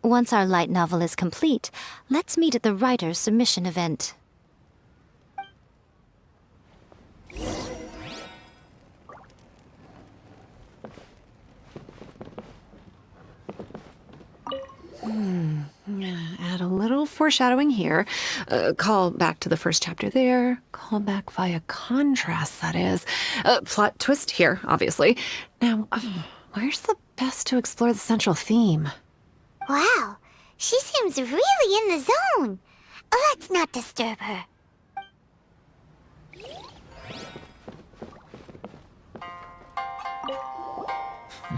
[SPEAKER 6] Once our light novel is complete, let's meet at the writer's submission event.
[SPEAKER 12] Add a little foreshadowing here. Call back to the first chapter there. Call back via contrast, that is. Plot twist here, obviously. Now, where's the best to explore the central theme?
[SPEAKER 1] Wow, she seems really in the zone. Let's not disturb her.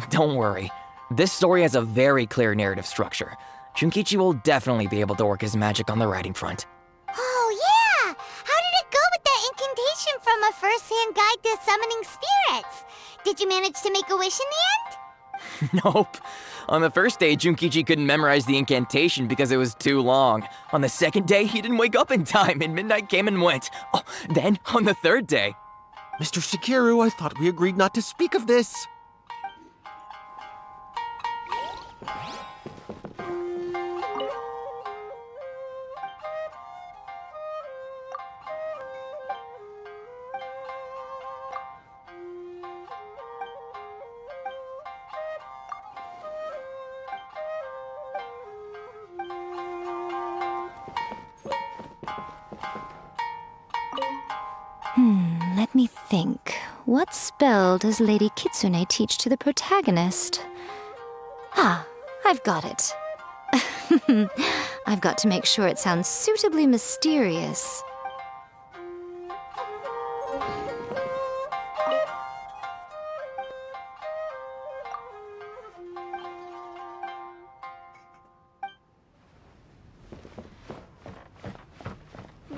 [SPEAKER 5] Don't worry. This story has a very clear narrative structure. Shunkichi will definitely be able to work his magic on the writing front.
[SPEAKER 1] Oh, yeah! How did it go with that incantation from A First-Hand Guide to Summoning Spirits? Did you manage to make a wish in the end?
[SPEAKER 5] Nope. On the first day, Junkichi couldn't memorize the incantation because it was too long. On the second day, he didn't wake up in time and midnight came and went. Oh, then, on the third day...
[SPEAKER 4] Mr. Shikiru, I thought we agreed not to speak of this.
[SPEAKER 6] Let me think. What spell does Lady Kitsune teach to the protagonist? Ah, I've got it. I've got to make sure it sounds suitably mysterious.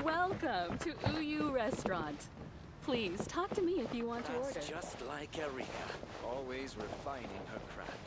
[SPEAKER 13] Welcome to Uyu Restaurant. Please, talk to me if you want to order.
[SPEAKER 14] Just like Erika, always refining her craft.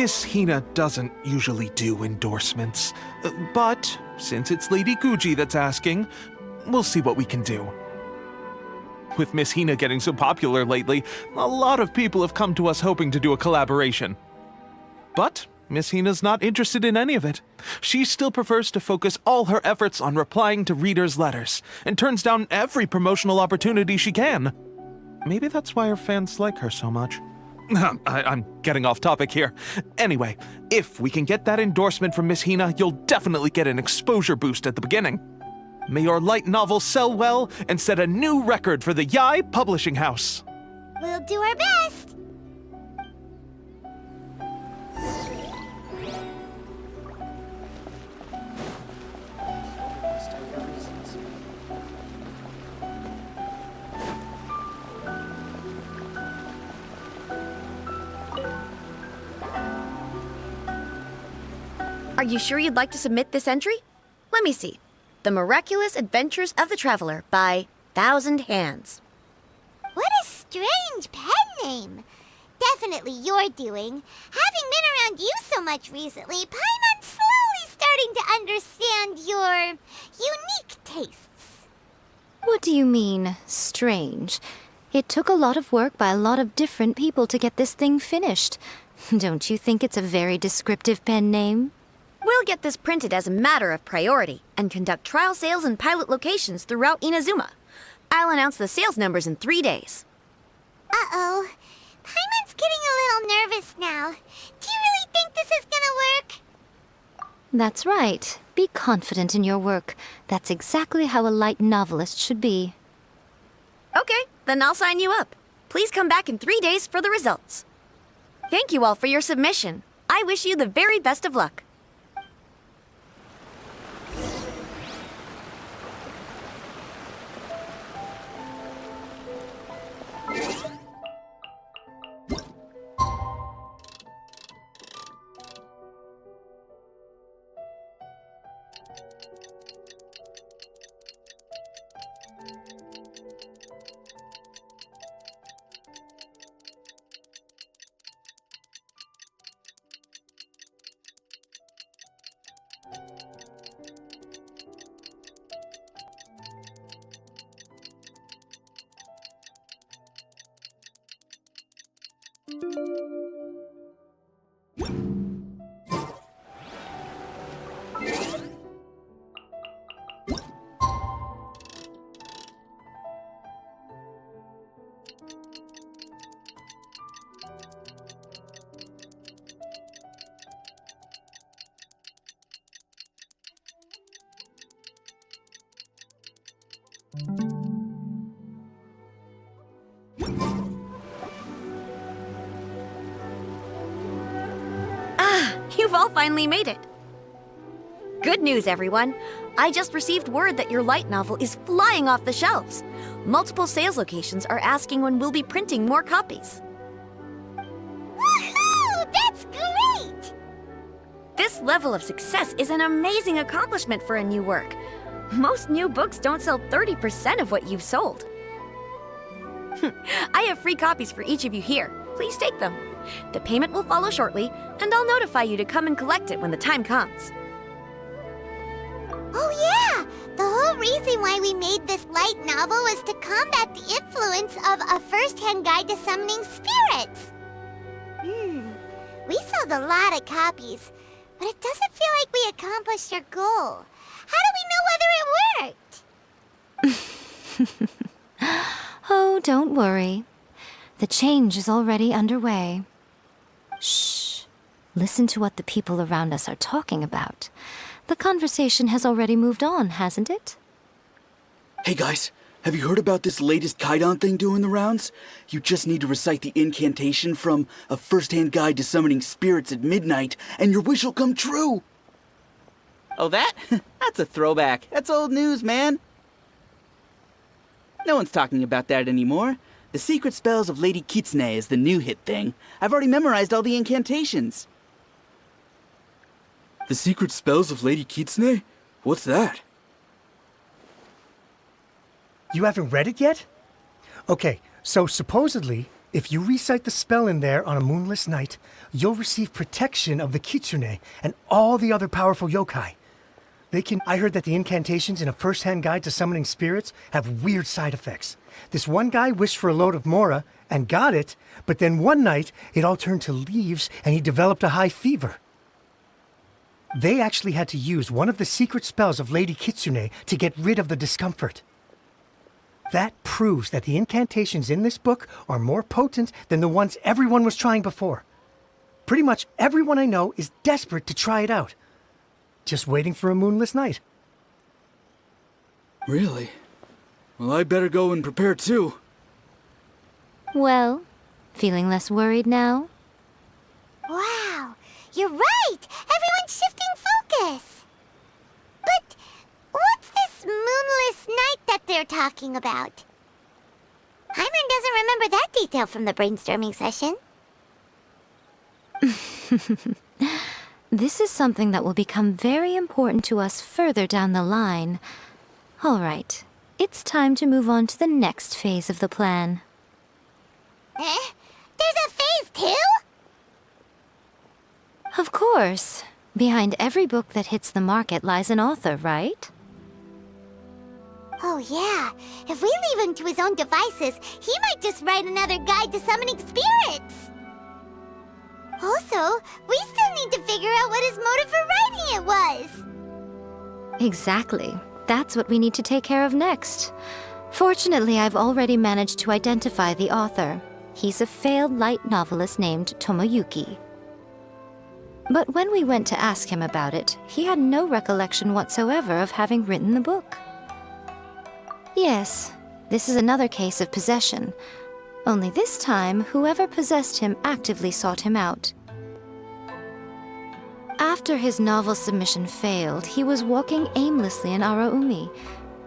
[SPEAKER 15] Miss Hina doesn't usually do endorsements, but since it's Lady Guji that's asking, we'll see what we can do. With Miss Hina getting so popular lately, a lot of people have come to us hoping to do a collaboration. But Miss Hina's not interested in any of it. She still prefers to focus all her efforts on replying to readers' letters, and turns down every promotional opportunity she can. Maybe that's why her fans like her so much. I'm getting off topic here. Anyway, if we can get that endorsement from Miss Hina, you'll definitely get an exposure boost at the beginning. May your light novel sell well and set a new record for the Yae Publishing House.
[SPEAKER 1] We'll do our best.
[SPEAKER 11] Are you sure you'd like to submit this entry? Let me see. The Miraculous Adventures of the Traveler by Thousand Hands.
[SPEAKER 1] What a strange pen name. Definitely your doing. Having been around you so much recently, Paimon's slowly starting to understand your unique tastes.
[SPEAKER 6] What do you mean, strange? It took a lot of work by a lot of different people to get this thing finished. Don't you think it's a very descriptive pen name?
[SPEAKER 11] We'll get this printed as a matter of priority and conduct trial sales in pilot locations throughout Inazuma. I'll announce the sales numbers in 3 days.
[SPEAKER 1] Uh-oh. Paimon's getting a little nervous now. Do you really think this is gonna work?
[SPEAKER 6] That's right. Be confident in your work. That's exactly how a light novelist should be.
[SPEAKER 11] Okay, then I'll sign you up. Please come back in 3 days for the results. Thank you all for your submission. I wish you the very best of luck. You've all finally made it. Good news, everyone. I just received word that your light novel is flying off the shelves. Multiple sales locations are asking when we'll be printing more copies.
[SPEAKER 1] Woohoo! That's great!
[SPEAKER 11] This level of success is an amazing accomplishment for a new work. Most new books don't sell 30% of what you've sold. I have free copies for each of you here. Please take them. The payment will follow shortly, and I'll notify you to come and collect it when the time comes.
[SPEAKER 1] Oh yeah! The whole reason why we made this light novel was to combat the influence of a first-hand guide to summoning spirits. We sold a lot of copies, but it doesn't feel like we accomplished our goal. How do we know whether it worked?
[SPEAKER 6] Oh, don't worry. The change is already underway. Shh. Listen to what the people around us are talking about. The conversation has already moved on, hasn't it?
[SPEAKER 9] Hey guys, have you heard about this latest Kaidan thing doing the rounds? You just need to recite the incantation from A First-Hand Guide to Summoning Spirits at Midnight, and your wish will come true!
[SPEAKER 16] Oh, that? That's a throwback. That's old news, man. No one's talking about that anymore. The Secret Spells of Lady Kitsune is the new hit thing. I've already memorized all the incantations.
[SPEAKER 9] The Secret Spells of Lady Kitsune? What's that?
[SPEAKER 8] You haven't read it yet? Okay, so supposedly, If you recite the spell in there on a moonless night, you'll receive protection of the kitsune and all the other powerful yokai. I heard that the incantations in a first-hand guide to summoning spirits have weird side effects. This one guy wished for a load of mora and got it, but then one night it all turned to leaves and he developed a high fever. They actually had to use one of the secret spells of Lady Kitsune to get rid of the discomfort. That proves that the incantations in this book are more potent than the ones everyone was trying before. Pretty much everyone I know is desperate to try it out. Just waiting for a moonless night.
[SPEAKER 9] Really? Well, I better go and prepare too.
[SPEAKER 6] Well, feeling less worried now?
[SPEAKER 1] Wow, you're right! Everyone's shifting focus! But what's this moonless night that they're talking about? Hyman doesn't remember that detail from the brainstorming session.
[SPEAKER 6] This is something that will become very important to us further down the line. All right, it's time to move on to the next phase of the plan.
[SPEAKER 1] There's a phase 2?
[SPEAKER 6] Of course. Behind every book that hits the market lies an author, right?
[SPEAKER 1] Oh yeah, if we leave him to his own devices, he might just write another guide to summoning spirits. Also, we still need to figure out what his motive for writing it was.
[SPEAKER 6] Exactly. That's what we need to take care of next. Fortunately, I've already managed to identify the author. He's a failed light novelist named Tomoyuki. But when we went to ask him about it, he had no recollection whatsoever of having written the book. Yes, this is another case of possession. Only this time, whoever possessed him actively sought him out. After his novel submission failed, he was walking aimlessly in Araumi.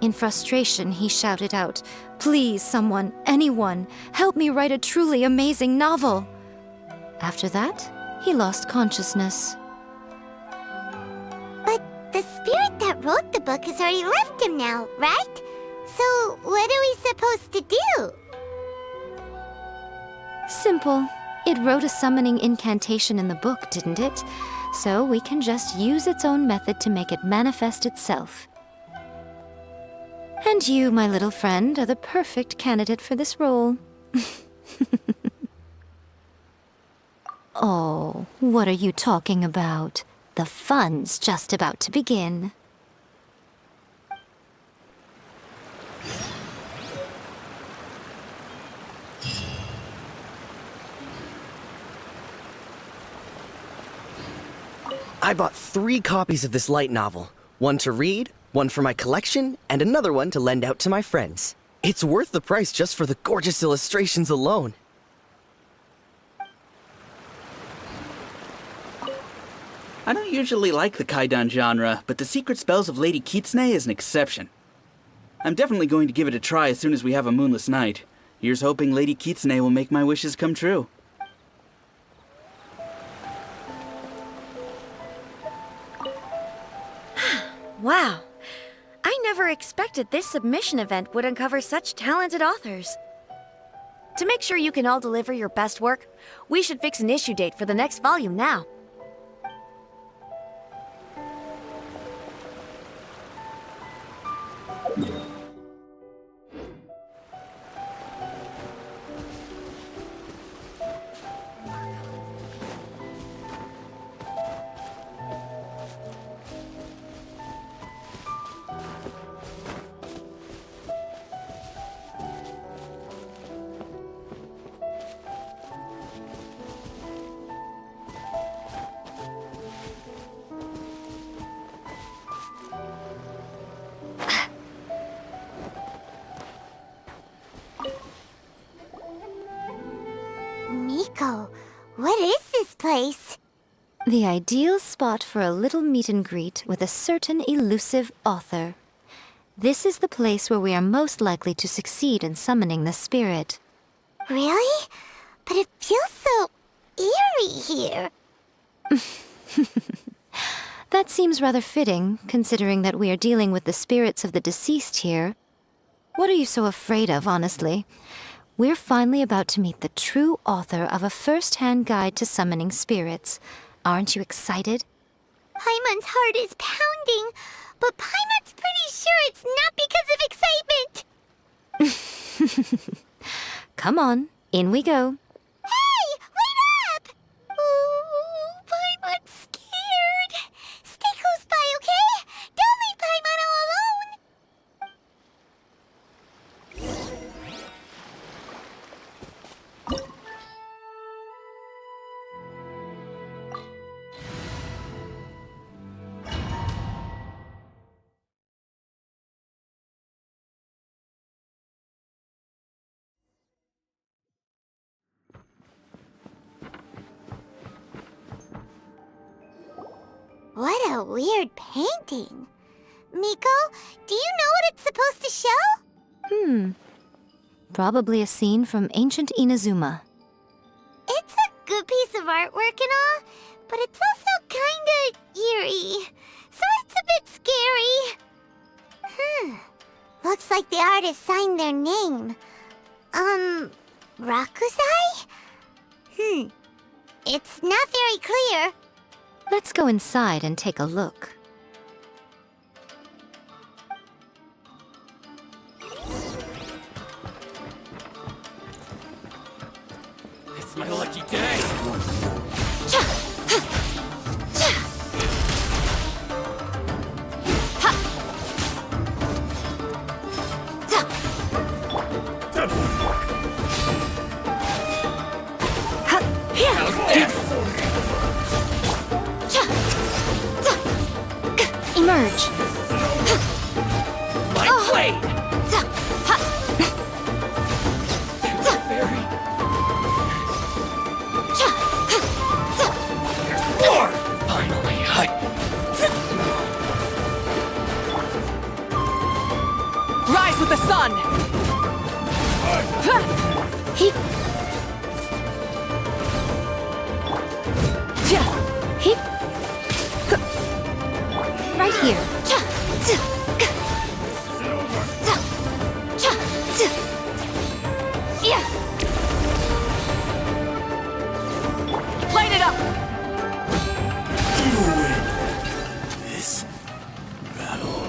[SPEAKER 6] In frustration, he shouted out, "Please, someone, anyone, help me write a truly amazing novel!" After that, he lost consciousness.
[SPEAKER 1] But the spirit that wrote the book has already left him now, right? So what are we supposed to do?
[SPEAKER 6] Simple. It wrote a summoning incantation in the book, didn't it? So we can just use its own method to make it manifest itself. And you, my little friend, are the perfect candidate for this role. Oh, what are you talking about? The fun's just about to begin.
[SPEAKER 10] I bought 3 copies of this light novel. One to read, one for my collection, and another one to lend out to my friends. It's worth the price just for the gorgeous illustrations alone.
[SPEAKER 16] I don't usually like the Kaidan genre, but the secret spells of Lady Kitsune is an exception. I'm definitely going to give it a try as soon as we have a moonless night. Here's hoping Lady Kitsune will make my wishes come true.
[SPEAKER 11] Wow. I never expected this submission event would uncover such talented authors. To make sure you can all deliver your best work, we should fix an issue date for the next volume now.
[SPEAKER 1] Miko, what is this place?
[SPEAKER 6] The ideal spot for a little meet and greet with a certain elusive author. This is the place where we are most likely to succeed in summoning the spirit.
[SPEAKER 1] Really? But it feels so eerie here.
[SPEAKER 6] That seems rather fitting, considering that we are dealing with the spirits of the deceased here. What are you so afraid of, honestly? We're finally about to meet the true author of a first-hand guide to summoning spirits. Aren't you excited?
[SPEAKER 1] Paimon's heart is pounding, but Paimon's pretty sure it's not because of excitement.
[SPEAKER 6] Come on, in we go.
[SPEAKER 1] Hey, wait up! Ooh, Paimon's scared. Stay close by, okay? Don't leave Paimon all alone. What a weird painting. Miko, do you know what it's supposed to show?
[SPEAKER 6] Probably a scene from ancient Inazuma.
[SPEAKER 1] It's a good piece of artwork and all, but it's also kinda eerie. So it's a bit scary. Looks like the artist signed their name. Rakusai? It's not very clear.
[SPEAKER 6] Let's go inside and take a look.
[SPEAKER 10] It's my lucky day!
[SPEAKER 6] Emerge!
[SPEAKER 10] My blade! Finally,
[SPEAKER 5] Rise with the sun!
[SPEAKER 6] Right here.
[SPEAKER 5] Light it up!
[SPEAKER 10] this battle.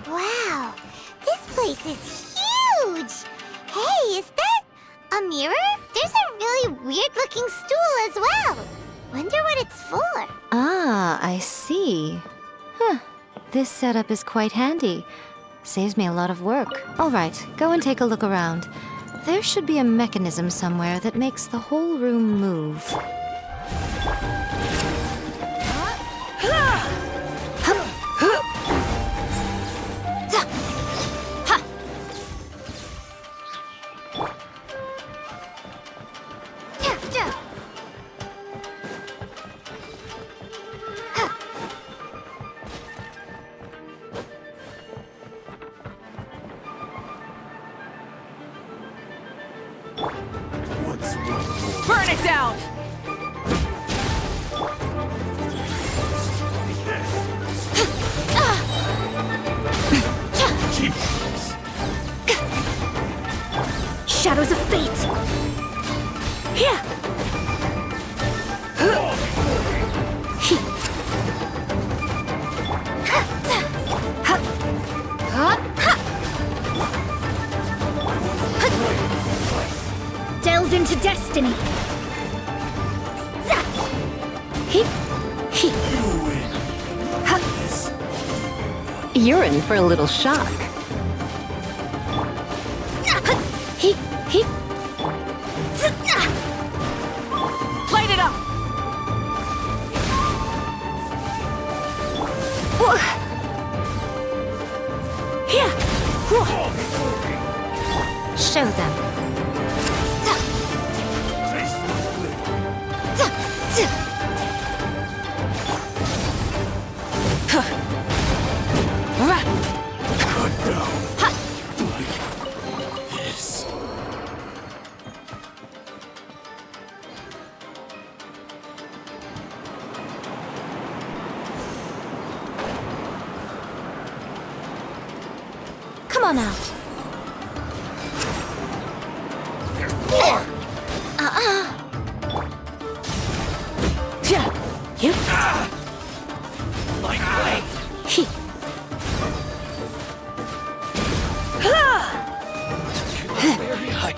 [SPEAKER 1] Wow, this place is huge! Hey, is that a mirror? There's a really weird-looking stool as well. Wonder what it's for.
[SPEAKER 6] Ah, I see. This setup is quite handy. Saves me a lot of work. All right, go and take a look around. There should be a mechanism somewhere that makes the whole room move.
[SPEAKER 5] Burn it down!
[SPEAKER 11] Shadows of fate! Here! Delve into destiny!
[SPEAKER 12] You're in for a little shock.
[SPEAKER 5] Light it up!
[SPEAKER 6] Show them. on out.
[SPEAKER 1] There's more!
[SPEAKER 6] You.
[SPEAKER 1] Lightweight!
[SPEAKER 6] He.
[SPEAKER 1] Very high.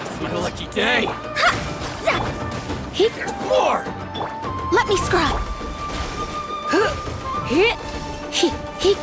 [SPEAKER 1] It's my lucky day. There's more.
[SPEAKER 6] Let me scribe. He. You. He.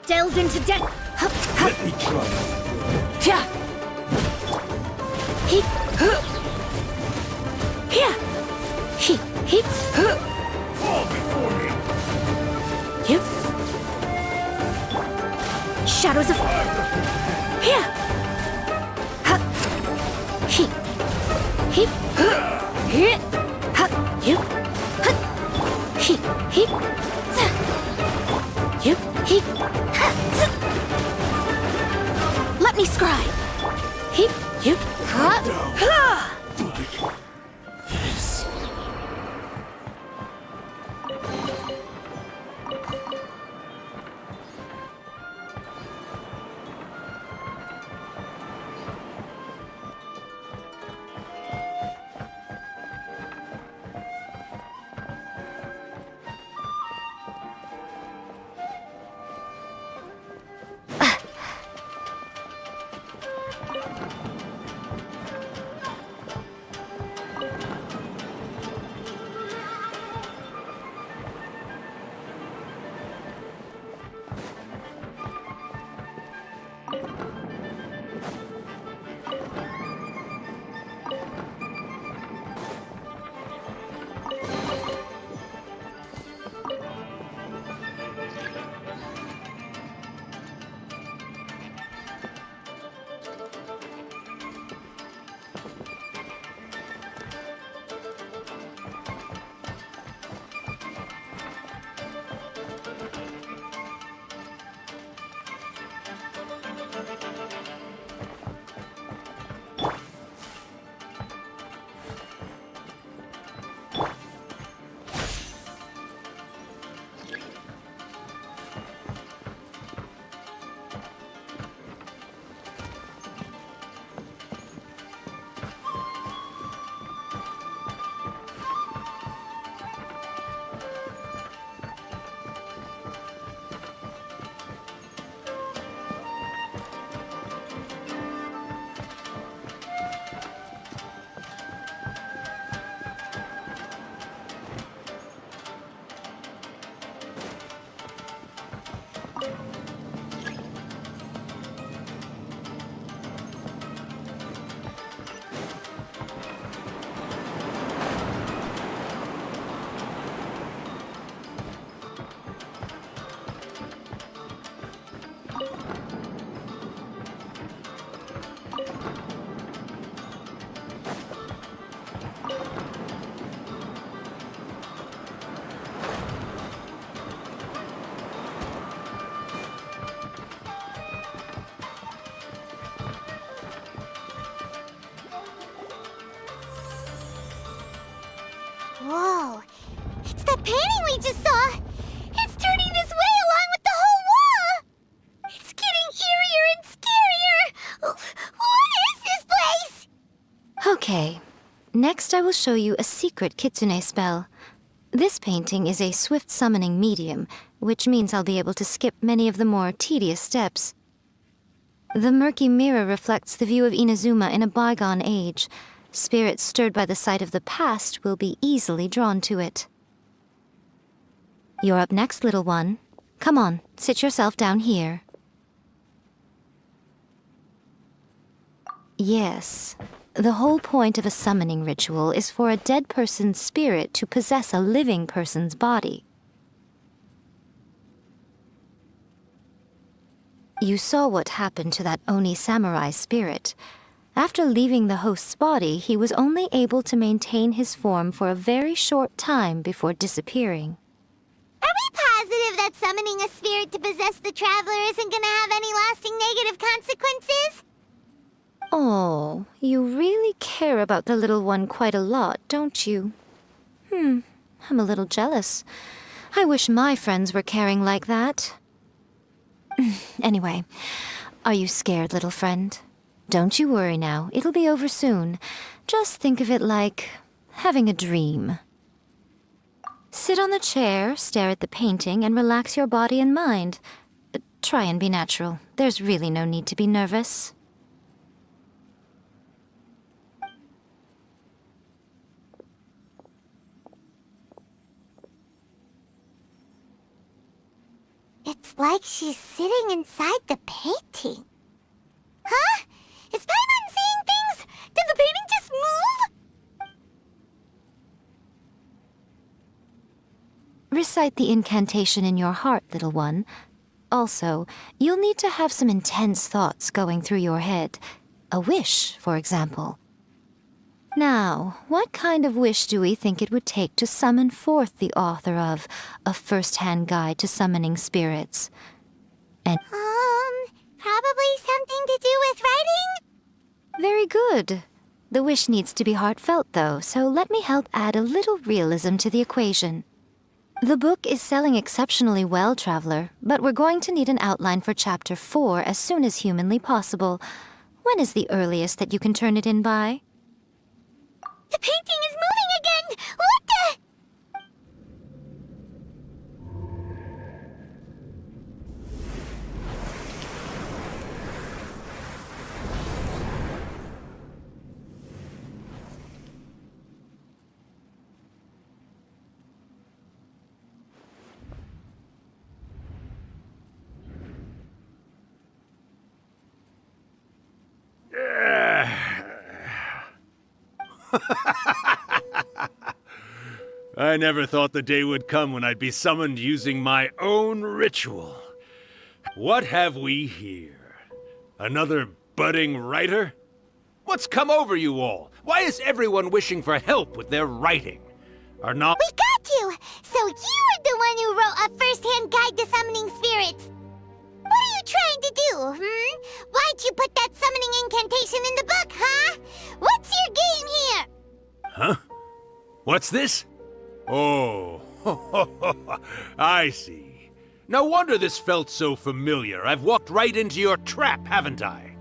[SPEAKER 11] Delves into death.
[SPEAKER 1] Let me try.
[SPEAKER 6] Yeah. He. Yeah. He.
[SPEAKER 1] Fall before me.
[SPEAKER 6] You. Shadows of. Yeah. He. You. He. You. Let me scry. You.
[SPEAKER 1] Whoa. It's that painting we just saw. It's turning this way along with the whole wall. It's getting eerier and scarier. What is this place?
[SPEAKER 6] Okay. Next, I will show you a secret kitsune spell. This painting is a swift summoning medium, which means I'll be able to skip many of the more tedious steps. The murky mirror reflects the view of Inazuma in a bygone age. Spirits stirred by the sight of the past will be easily drawn to it. You're up next, little one. Come on, sit yourself down here. Yes. The whole point of a summoning ritual is for a dead person's spirit to possess a living person's body. You saw what happened to that Oni samurai spirit. After leaving the host's body, he was only able to maintain his form for a very short time before disappearing.
[SPEAKER 1] Are we positive that summoning a spirit to possess the traveler isn't gonna have any lasting negative consequences?
[SPEAKER 6] Oh, you really care about the little one quite a lot, don't you? I'm a little jealous. I wish my friends were caring like that. Anyway, are you scared, little friend? Don't you worry now, it'll be over soon. Just think of it like having a dream. Sit on the chair, stare at the painting, and relax your body and mind. Try and be natural. There's really no need to be nervous.
[SPEAKER 1] It's like she's sitting inside the painting. Huh? Is Paimon seeing things? Did the painting just move?
[SPEAKER 6] Recite the incantation in your heart, little one. Also, you'll need to have some intense thoughts going through your head. A wish, for example. Now, what kind of wish do we think it would take to summon forth the author of A First-Hand Guide to Summoning Spirits? And
[SPEAKER 1] probably something to do with writing?
[SPEAKER 6] Very good. The wish needs to be heartfelt, though, so let me help add a little realism to the equation. The book is selling exceptionally well, Traveler, but we're going to need an outline for Chapter 4 as soon as humanly possible. When is the earliest that you can turn it in by?
[SPEAKER 1] The painting is moving again! What the?
[SPEAKER 17] I never thought the day would come when I'd be summoned using my own ritual. What have we here? Another budding writer? What's come over you all? Why is everyone wishing for help with their writing? Are not—
[SPEAKER 1] We got you! So you are the one who wrote A First-Hand Guide to Summoning Spirits! What are you trying to do, Why'd you put that summoning incantation in the book, huh? What's your game here?
[SPEAKER 17] Huh? What's this? Oh, I see. No wonder this felt so familiar. I've walked right into your trap, haven't I?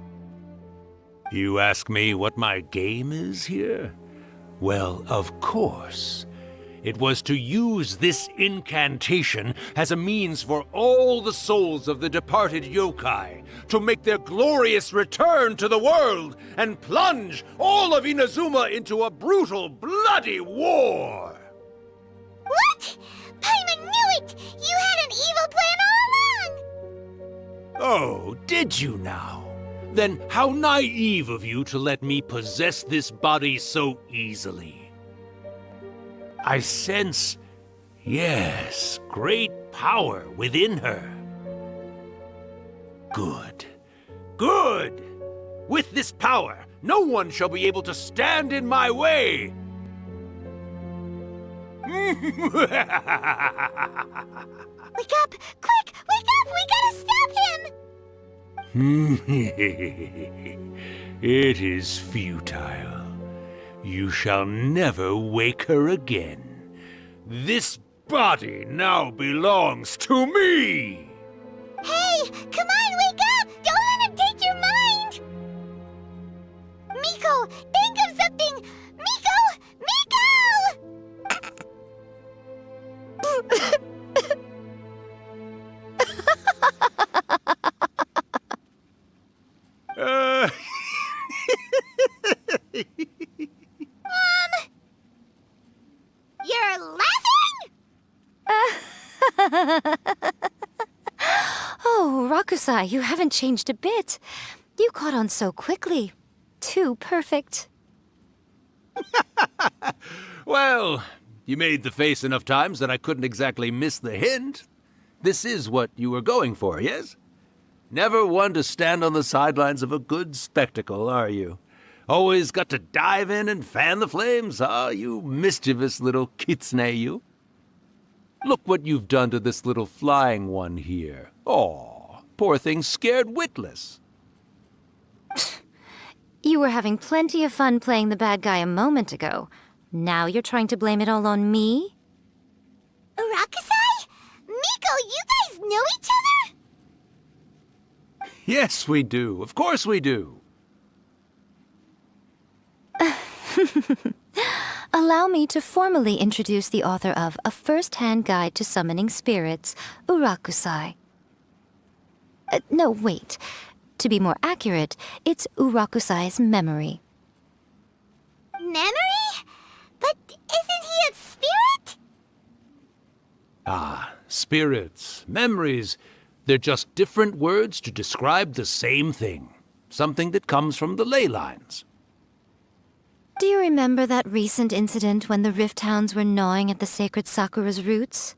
[SPEAKER 17] You ask me what my game is here? Well, of course. It was to use this incantation as a means for all the souls of the departed yokai to make their glorious return to the world and plunge all of Inazuma into a brutal, bloody war!
[SPEAKER 1] What? Paimon knew it! You had an evil plan all along!
[SPEAKER 17] Oh, did you now? Then how naive of you to let me possess this body so easily. I sense, yes, great power within her. Good. Good! With this power, no one shall be able to stand in my way!
[SPEAKER 1] Wake up! Quick! Wake up! We gotta stop him!
[SPEAKER 17] It is futile. You shall never wake her again. This body now belongs to me!
[SPEAKER 1] Hey, come on, wake up! Don't let him take your mind! Miko, think of something! Miko! You're laughing?
[SPEAKER 6] Oh, Rakusai, you haven't changed a bit. You caught on so quickly. Too perfect.
[SPEAKER 17] Well, you made the face enough times that I couldn't exactly miss the hint. This is what you were going for, yes? Never one to stand on the sidelines of a good spectacle, are you? Always got to dive in and fan the flames, huh? You mischievous little kitsune, you. Look what you've done to this little flying one here. Aw, poor thing scared witless.
[SPEAKER 6] You were having plenty of fun playing the bad guy a moment ago. Now you're trying to blame it all on me?
[SPEAKER 1] Rakusai? Miko, you guys know each other?
[SPEAKER 17] Yes, we do. Of course we do.
[SPEAKER 6] Allow me to formally introduce the author of A First-Hand Guide to Summoning Spirits, Urakusai. No, wait. To be more accurate, it's Urakusai's memory.
[SPEAKER 1] Memory? But isn't he a spirit?
[SPEAKER 17] Ah, spirits, memories. They're just different words to describe the same thing. Something that comes from the ley lines.
[SPEAKER 6] Do you remember that recent incident when the Rift Hounds were gnawing at the sacred Sakura's roots?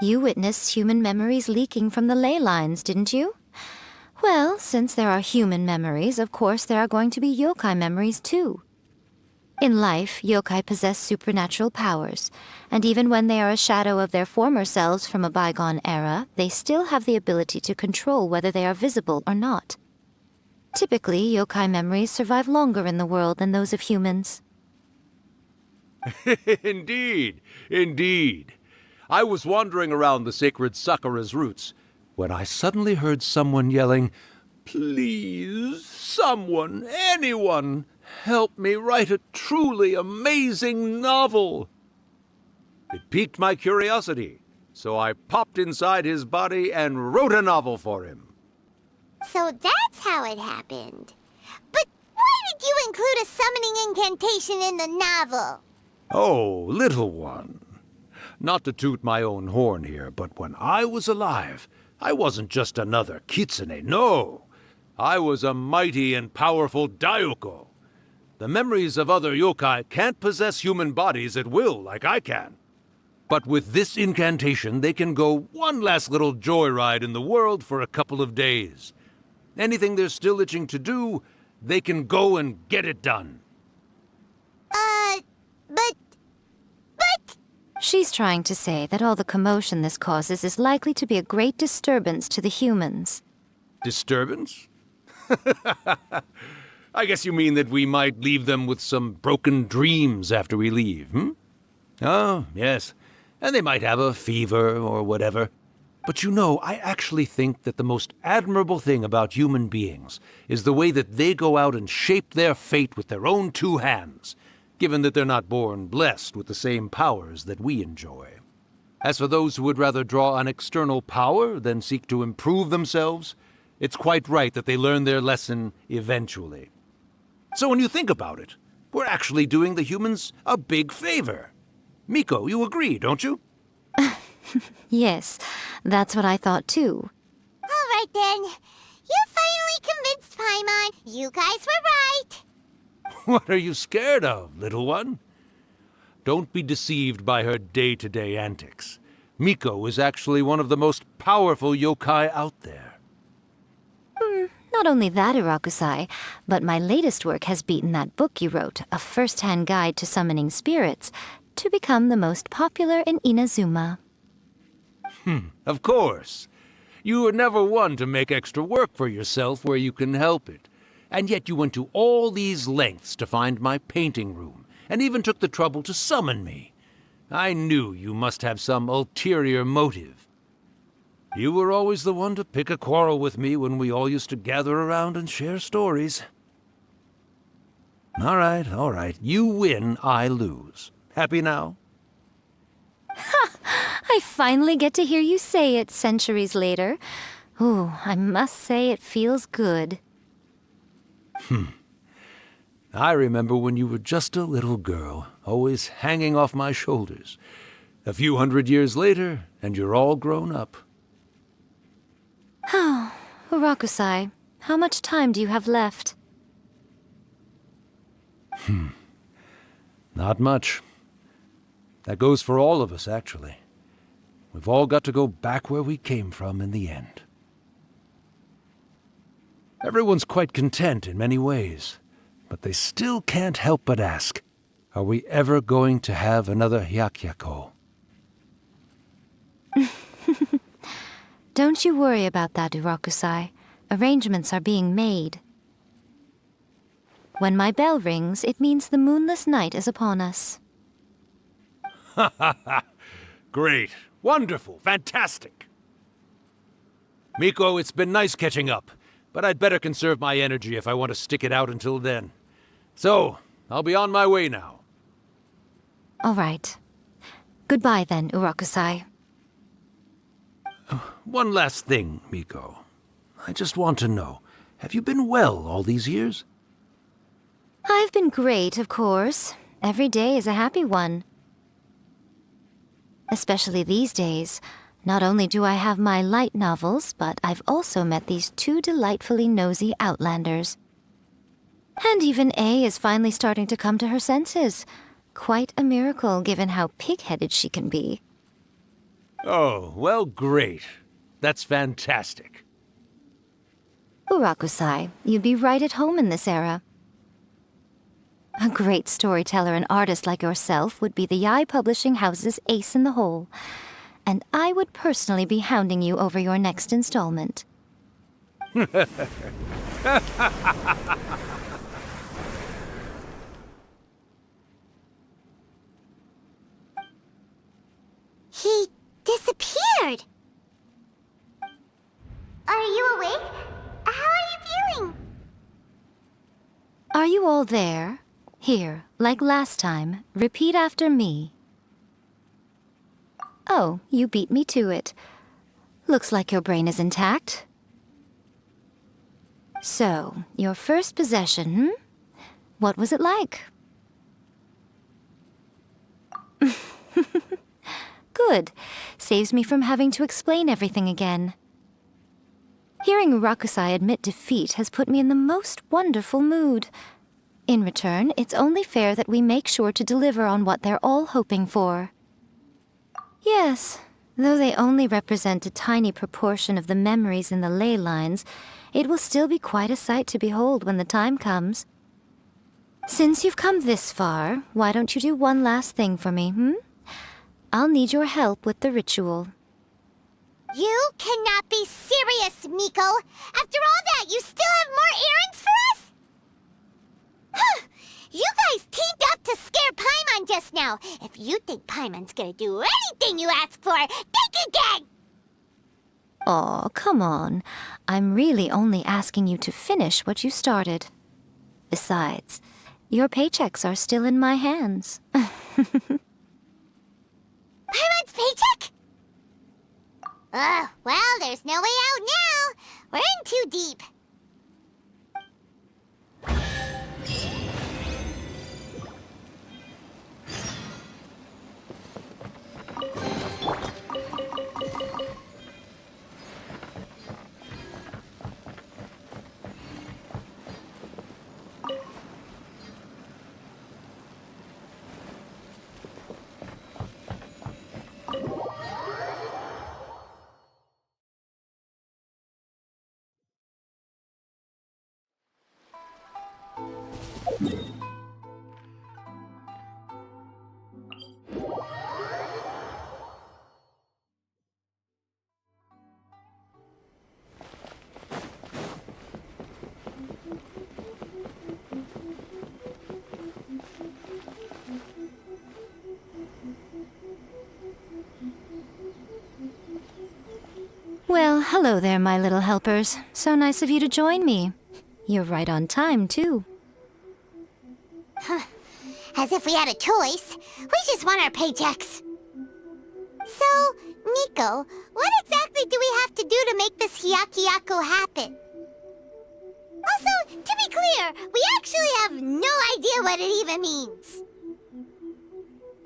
[SPEAKER 6] You witnessed human memories leaking from the ley lines, didn't you? Well, since there are human memories, of course there are going to be yokai memories too. In life, yokai possess supernatural powers, and even when they are a shadow of their former selves from a bygone era, they still have the ability to control whether they are visible or not. Typically, yokai memories survive longer in the world than those of humans.
[SPEAKER 17] Indeed, indeed. I was wandering around the sacred Sakura's roots when I suddenly heard someone yelling, "Please, someone, anyone, help me write a truly amazing novel." It piqued my curiosity, so I popped inside his body and wrote a novel for him.
[SPEAKER 1] So that's how it happened. But why did you include a summoning incantation in the novel?
[SPEAKER 17] Oh, little one. Not to toot my own horn here, but when I was alive, I wasn't just another kitsune, no. I was a mighty and powerful daiyoko. The memories of other yokai can't possess human bodies at will like I can. But with this incantation, they can go one last little joyride in the world for a couple of days. Anything they're still itching to do, they can go and get it done.
[SPEAKER 1] But...
[SPEAKER 6] She's trying to say that all the commotion this causes is likely to be a great disturbance to the humans.
[SPEAKER 17] Disturbance? I guess you mean that we might leave them with some broken dreams after we leave, hmm? Oh, yes. And they might have a fever or whatever. But you know, I actually think that the most admirable thing about human beings is the way that they go out and shape their fate with their own two hands, given that they're not born blessed with the same powers that we enjoy. As for those who would rather draw on external power than seek to improve themselves, it's quite right that they learn their lesson eventually. So when you think about it, we're actually doing the humans a big favor. Miko, you agree, don't you?
[SPEAKER 6] Yes, that's what I thought too.
[SPEAKER 1] All right then. You finally convinced Paimon. You guys were right.
[SPEAKER 17] What are you scared of, little one? Don't be deceived by her day-to-day antics. Miko is actually one of the most powerful yokai out there.
[SPEAKER 6] Not only that, Urakusai, but my latest work has beaten that book you wrote, A First-Hand Guide to Summoning Spirits, to become the most popular in Inazuma.
[SPEAKER 17] Of course. You were never one to make extra work for yourself where you can help it. And yet you went to all these lengths to find my painting room, and even took the trouble to summon me. I knew you must have some ulterior motive. You were always the one to pick a quarrel with me when we all used to gather around and share stories. All right. You win, I lose. Happy now?
[SPEAKER 6] I finally get to hear you say it centuries later. Ooh, I must say it feels good.
[SPEAKER 17] I remember when you were just a little girl, always hanging off my shoulders. A few 100 years later, and you're all grown up.
[SPEAKER 6] Oh, Urakusai, how much time do you have left?
[SPEAKER 17] Not much. That goes for all of us, actually. We've all got to go back where we came from in the end. Everyone's quite content in many ways, but they still can't help but ask, are we ever going to have another Hyakyako?
[SPEAKER 6] Don't you worry about that, Urakusai. Arrangements are being made. When my bell rings, it means the moonless night is upon us.
[SPEAKER 17] Ha ha ha! Great, wonderful, fantastic! Miko, it's been nice catching up, but I'd better conserve my energy if I want to stick it out until then. So, I'll be on my way now.
[SPEAKER 6] All right. Goodbye then, Urakusai.
[SPEAKER 17] One last thing, Miko. I just want to know, have you been well all these years?
[SPEAKER 6] I've been great, of course. Every day is a happy one. Especially these days. Not only do I have my light novels, but I've also met these two delightfully nosy outlanders. And even A is finally starting to come to her senses. Quite a miracle, given how pig-headed she can be.
[SPEAKER 17] Oh, well, great. That's fantastic.
[SPEAKER 6] Urakusai, you'd be right at home in this era. A great storyteller and artist like yourself would be the Yae Publishing House's ace in the hole. And I would personally be hounding you over your next installment.
[SPEAKER 1] He disappeared! Are you awake? How are you feeling?
[SPEAKER 6] Are you all there? Here, like last time, repeat after me. Oh, you beat me to it. Looks like your brain is intact. So, your first possession, What was it like? Good. Saves me from having to explain everything again. Hearing Urakusai admit defeat has put me in the most wonderful mood. In return, it's only fair that we make sure to deliver on what they're all hoping for. Yes, though they only represent a tiny proportion of the memories in the ley lines, it will still be quite a sight to behold when the time comes. Since you've come this far, why don't you do one last thing for me, I'll need your help with the ritual.
[SPEAKER 1] You cannot be serious, Miko! After all that, you still have more errands for us? You guys teamed up to scare Paimon just now. If you think Paimon's gonna do anything you ask for, think again!
[SPEAKER 6] Aw, come on. I'm really only asking you to finish what you started. Besides, your paychecks are still in my hands.
[SPEAKER 1] Paimon's paycheck? Well, there's no way out now. We're in too deep.
[SPEAKER 6] hello there, my little helpers. So nice of you to join me. You're right on time, too.
[SPEAKER 1] As if we had a choice. We just want our paychecks. So, Miko, what exactly do we have to do to make this Hyakyako happen? Also, to be clear, we actually have no idea what it even means.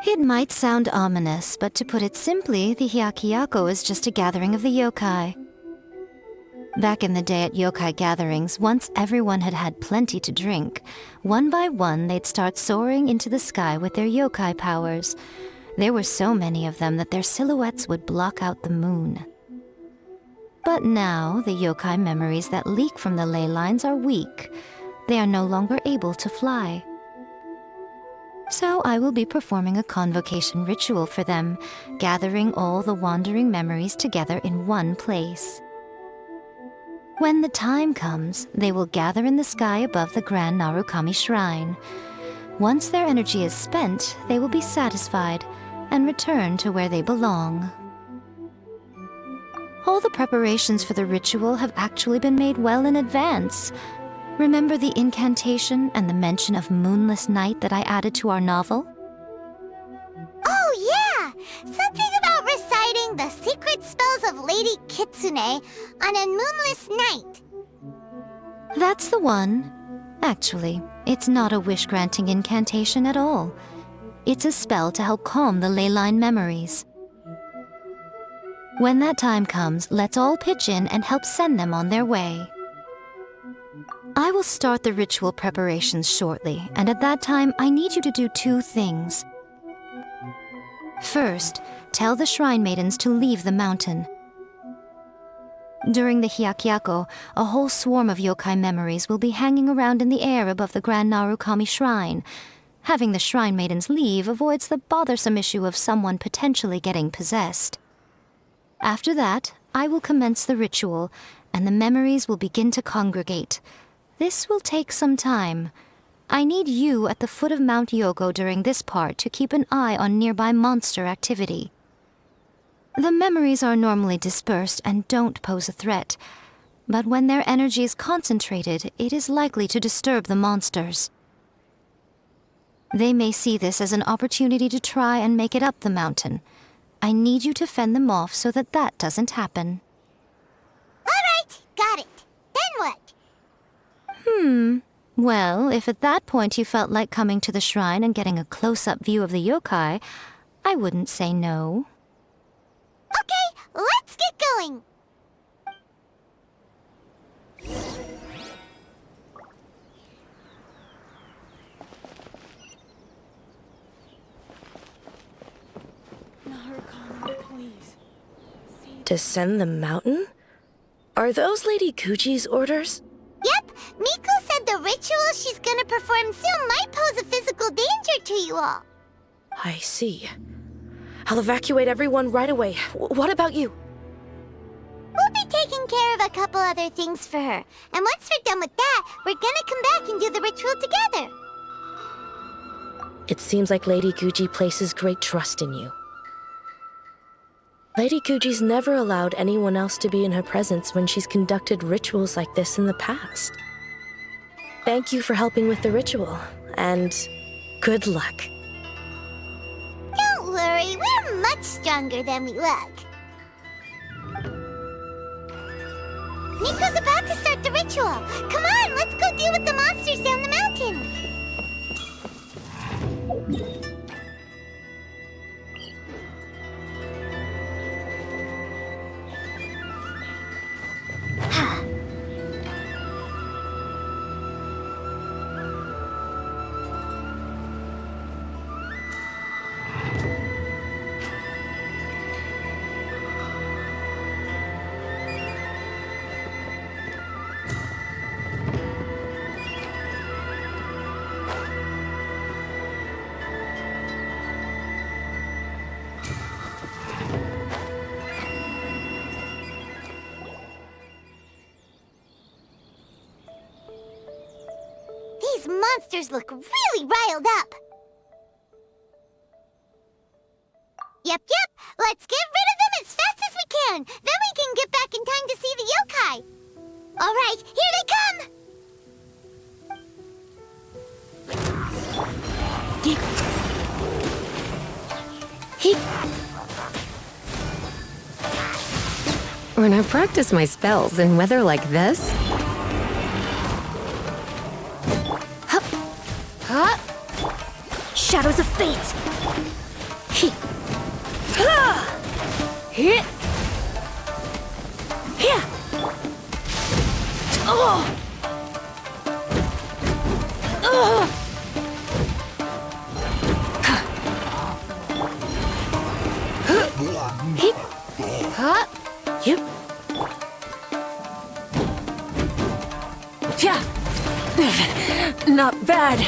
[SPEAKER 6] It might sound ominous, but to put it simply, the Hyakyako is just a gathering of the yokai. Back in the day at yokai gatherings, once everyone had had plenty to drink, one by one they'd start soaring into the sky with their yokai powers. There were so many of them that their silhouettes would block out the moon. But now, the yokai memories that leak from the ley lines are weak. They are no longer able to fly. So I will be performing a convocation ritual for them, gathering all the wandering memories together in one place. When the time comes, they will gather in the sky above the grand Narukami shrine. Once their energy is spent, they will be satisfied and return to where they belong. All the preparations for the ritual have actually been made well in advance. Remember the incantation and the mention of moonless night that I added to our novel?
[SPEAKER 1] Oh yeah! Something about reciting the secret spells of Lady Kitsune on a moonless night.
[SPEAKER 6] That's the one. Actually, it's not a wish-granting incantation at all. It's a spell to help calm the ley line memories. When that time comes, let's all pitch in and help send them on their way. I will start the ritual preparations shortly, and at that time, I need you to do two things. First, tell the shrine maidens to leave the mountain. During the Hyakyako, a whole swarm of yokai memories will be hanging around in the air above the grand Narukami shrine. Having the shrine maidens leave avoids the bothersome issue of someone potentially getting possessed. After that, I will commence the ritual, and the memories will begin to congregate. This will take some time. I need you at the foot of Mount Yogo during this part to keep an eye on nearby monster activity. The memories are normally dispersed and don't pose a threat, but when their energy is concentrated, it is likely to disturb the monsters. They may see this as an opportunity to try and make it up the mountain. I need you to fend them off so that that doesn't happen.
[SPEAKER 1] All right, got it. Then what?
[SPEAKER 6] Well, if at that point you felt like coming to the shrine and getting a close-up view of the yokai, I wouldn't say no.
[SPEAKER 1] Okay, let's get going.
[SPEAKER 7] Narukami, please.
[SPEAKER 18] Descend the mountain? Are those Lady Kuji's orders?
[SPEAKER 1] Yep, Miko said the ritual she's gonna perform soon might pose a physical danger to you all.
[SPEAKER 18] I see. I'll evacuate everyone right away. What about you?
[SPEAKER 1] We'll be taking care of a couple other things for her. And once we're done with that, we're gonna come back and do the ritual together.
[SPEAKER 18] It seems like Lady Kuji places great trust in you. Lady Kuji's never allowed anyone else to be in her presence when she's conducted rituals like this in the past. Thank you for helping with the ritual, and good luck.
[SPEAKER 1] Don't worry, we're much stronger than we look. Miko's about to start the ritual. Come on, let's go deal with the monsters down the mountain. These monsters look really riled up. Yep, let's get rid of them as fast as we can. Then we can get back in time to All right, here they come!
[SPEAKER 12] When I practice my spells in weather like this...
[SPEAKER 11] Shadows of fate!
[SPEAKER 12] Not bad.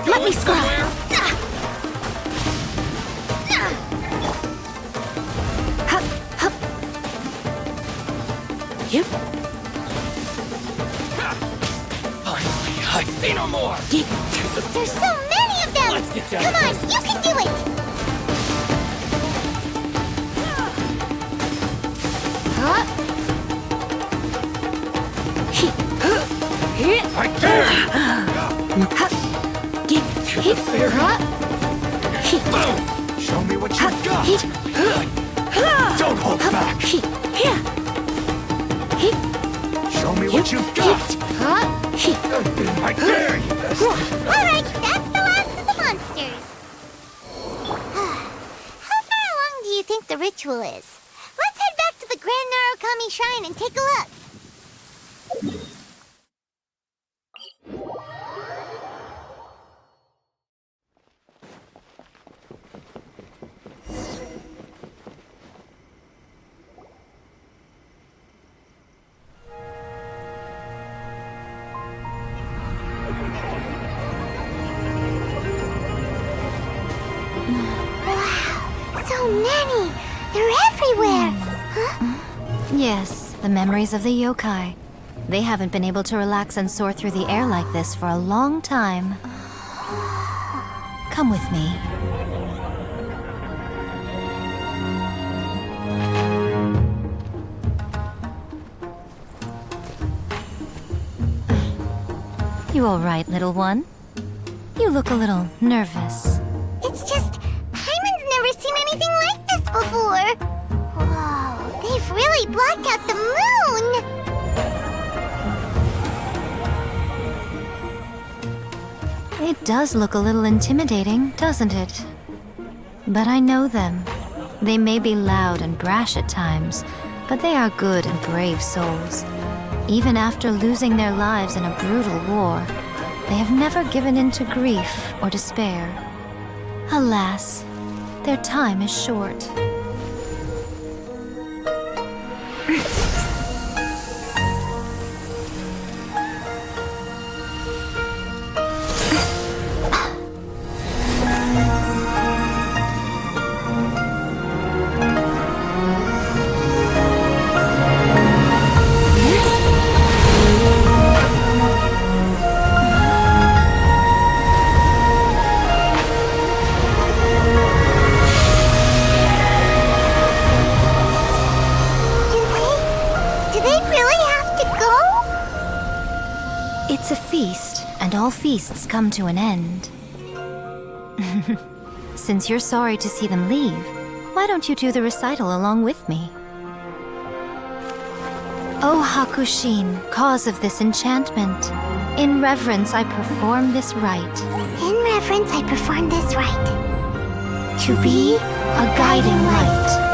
[SPEAKER 11] Let me scry!
[SPEAKER 10] Finally, I see no more!
[SPEAKER 1] There's so many of them!
[SPEAKER 10] Let's get down
[SPEAKER 1] Come
[SPEAKER 10] to
[SPEAKER 1] on,
[SPEAKER 10] business.
[SPEAKER 1] you can do it!
[SPEAKER 10] I dare you! Show me what you've got! Don't hold back! Show me what you've got! I dare you!
[SPEAKER 1] Alright, that's the last of the monsters. How far along do you think the ritual is? Let's head back to the Grand Narukami Shrine and take a look. So many! They're everywhere! Huh?
[SPEAKER 6] Yes, the memories of the yokai. They haven't been able to relax and soar through the air like this for a long time. Come with me. You all right, little one? You look a little nervous.
[SPEAKER 1] It's just, Hyman's never seen anything like this before! Whoa, they've really blocked out the moon!
[SPEAKER 6] It does look a little intimidating, doesn't it? But I know them. They may be loud and brash at times, but they are good and brave souls. Even after losing their lives in a brutal war, they have never given in to grief or despair. Alas, their time is short. It's a feast, and all feasts come to an end. Since you're sorry to see them leave, why don't you do the recital along with me? O Hakushin, cause of this enchantment, in reverence I perform this rite.
[SPEAKER 1] In reverence I perform this rite.
[SPEAKER 6] To be a guiding light.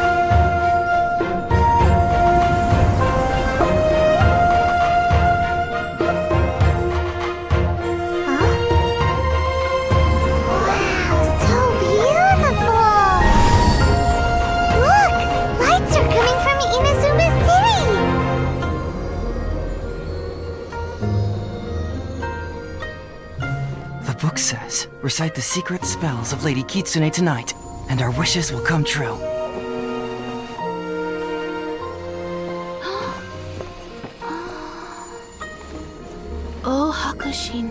[SPEAKER 2] recite the secret spells of Lady Kitsune tonight, and our wishes will come true.
[SPEAKER 12] Oh, Hakushin,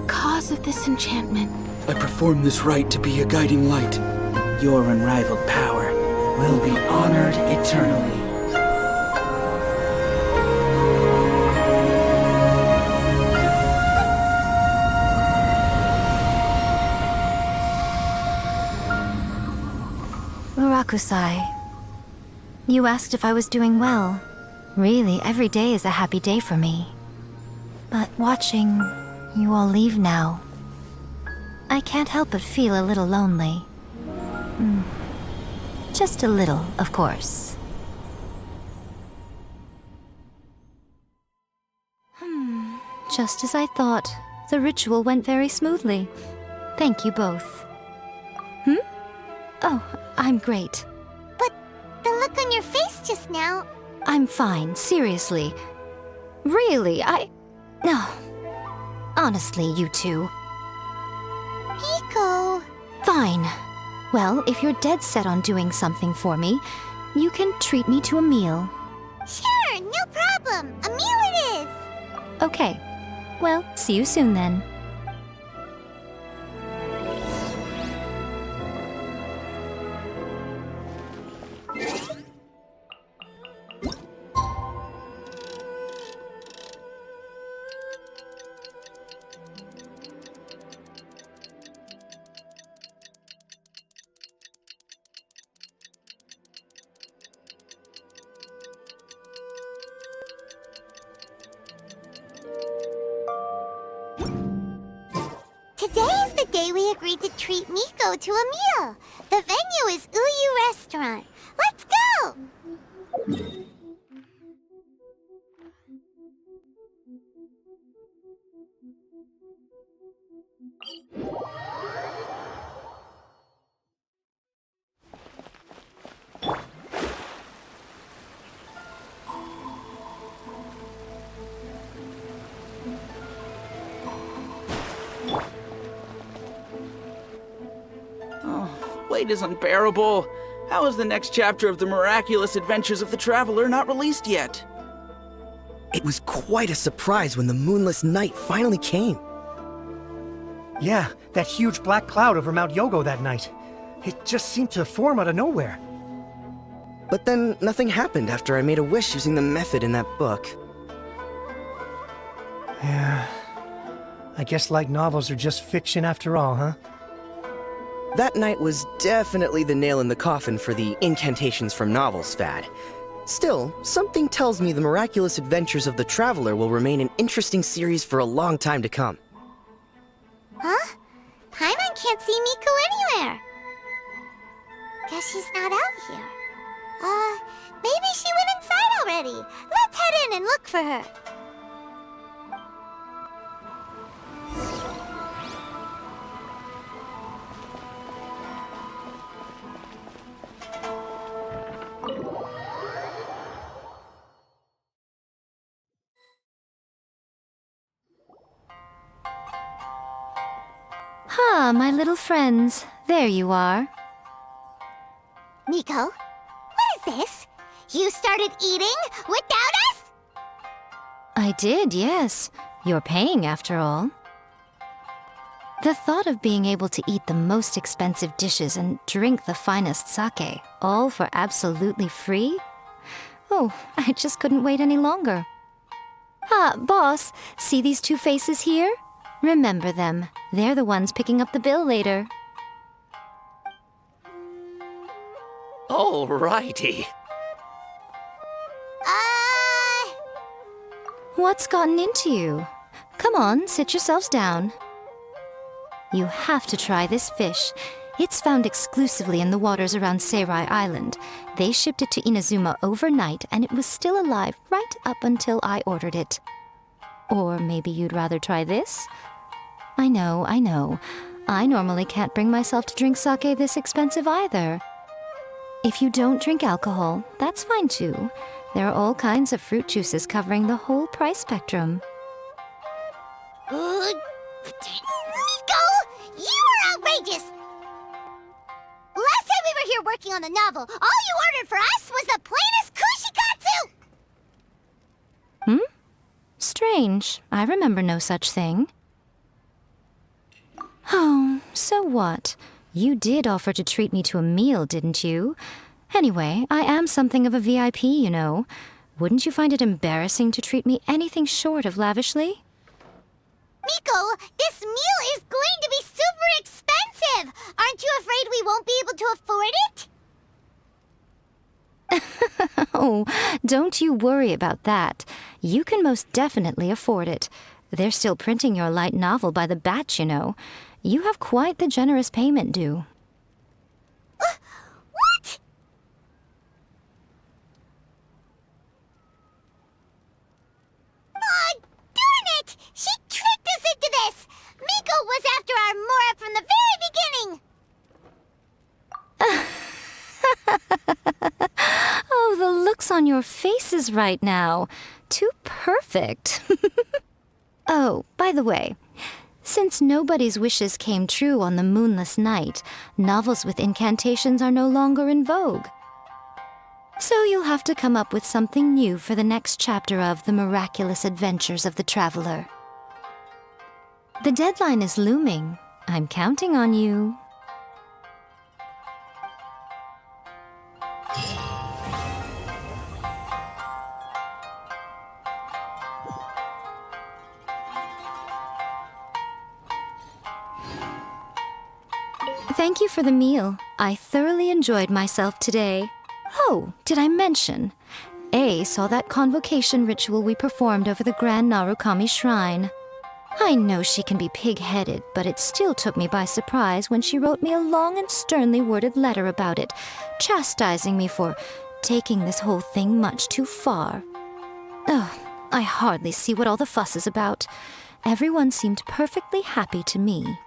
[SPEAKER 12] cause of this enchantment.
[SPEAKER 10] I perform this rite to be a guiding light.
[SPEAKER 16] Your unrivaled power
[SPEAKER 2] Will be honored eternally.
[SPEAKER 6] Murakusai, you asked if I was doing well. Really, every day is a happy day for me. But watching you all leave now, I can't help but feel a little lonely. Just a little, of course. Just as I thought, the ritual went very smoothly. Thank you both. Oh, I'm great.
[SPEAKER 1] But the look on your face just now...
[SPEAKER 6] I'm fine, seriously. Really, No. Honestly, you two.
[SPEAKER 1] Miko...
[SPEAKER 6] Fine. Well, if you're dead set on doing something for me, you can treat me to a meal.
[SPEAKER 1] Sure, no problem. A meal it is.
[SPEAKER 6] Okay. Well, see you soon then.
[SPEAKER 1] Today is the day we agreed to treat Miko to a meal. The venue is Uyu Restaurant. Let's go!
[SPEAKER 16] Wait is unbearable. How is the next chapter of the miraculous adventures of the traveler not released yet?
[SPEAKER 10] It was quite a surprise when the moonless night finally came.
[SPEAKER 8] Yeah, that huge black cloud over Mount Yogo that night. It just seemed to form out of nowhere.
[SPEAKER 10] But then nothing happened after I made a wish using the method in that book.
[SPEAKER 8] Yeah. I guess light novels are just fiction after all, huh?
[SPEAKER 10] That night was definitely the nail in the coffin for the incantations from novels fad. Still, something tells me the miraculous adventures of the traveler will remain an interesting series for a long time to come.
[SPEAKER 1] Huh? Paimon can't see Miko anywhere. Guess she's not out here. Maybe she went inside already. Let's head in and look for her.
[SPEAKER 6] Ah, my little friends. There you are.
[SPEAKER 1] Miko, what is this? You started eating without us?
[SPEAKER 6] I did, yes. You're paying after all. The thought of being able to eat the most expensive dishes and drink the finest sake, all for absolutely free? Oh, I just couldn't wait any longer. Ah, boss, see these two faces here? Remember them. They're the ones picking up the bill later.
[SPEAKER 5] Alrighty.
[SPEAKER 6] What's gotten into you? Come on, sit yourselves down. You have to try this fish. It's found exclusively in the waters around Seirai Island. They shipped it to Inazuma overnight, and it was still alive right up until I ordered it. Or maybe you'd rather try this? I know. I normally can't bring myself to drink sake this expensive either. If you don't drink alcohol, that's fine too. There are all kinds of fruit juices covering the whole price spectrum.
[SPEAKER 1] Miko, you are working on the novel. All you ordered for us was the plainest kushikatsu!
[SPEAKER 6] Strange. I remember no such thing. Oh, so what? You did offer to treat me to a meal, didn't you? Anyway, I am something of a VIP, you know. Wouldn't you find it embarrassing to treat me anything short of lavishly?
[SPEAKER 1] Miko, this meal is going to be super expensive! Aren't you afraid we won't be able to afford it?
[SPEAKER 6] Oh, don't you worry about that. You can most definitely afford it. They're still printing your light novel by the batch, you know. You have quite the generous payment due.
[SPEAKER 1] What? Oh, darn it! She tricked us into this! Miko was after our Mora from the very beginning!
[SPEAKER 6] Oh, the looks on your faces right now. Too perfect. Oh, by the way, since nobody's wishes came true on the moonless night, novels with incantations are no longer in vogue. So you'll have to come up with something new for the next chapter of The Miraculous Adventures of the Traveler. The deadline is looming. I'm counting on you. Thank you for the meal. I thoroughly enjoyed myself today. Oh, did I mention? A saw that convocation ritual we performed over the grand Narukami shrine. I know she can be pig-headed, but it still took me by surprise when she wrote me a long and sternly worded letter about it, chastising me for taking this whole thing much too far. Oh, I hardly see what all the fuss is about. Everyone seemed perfectly happy to me.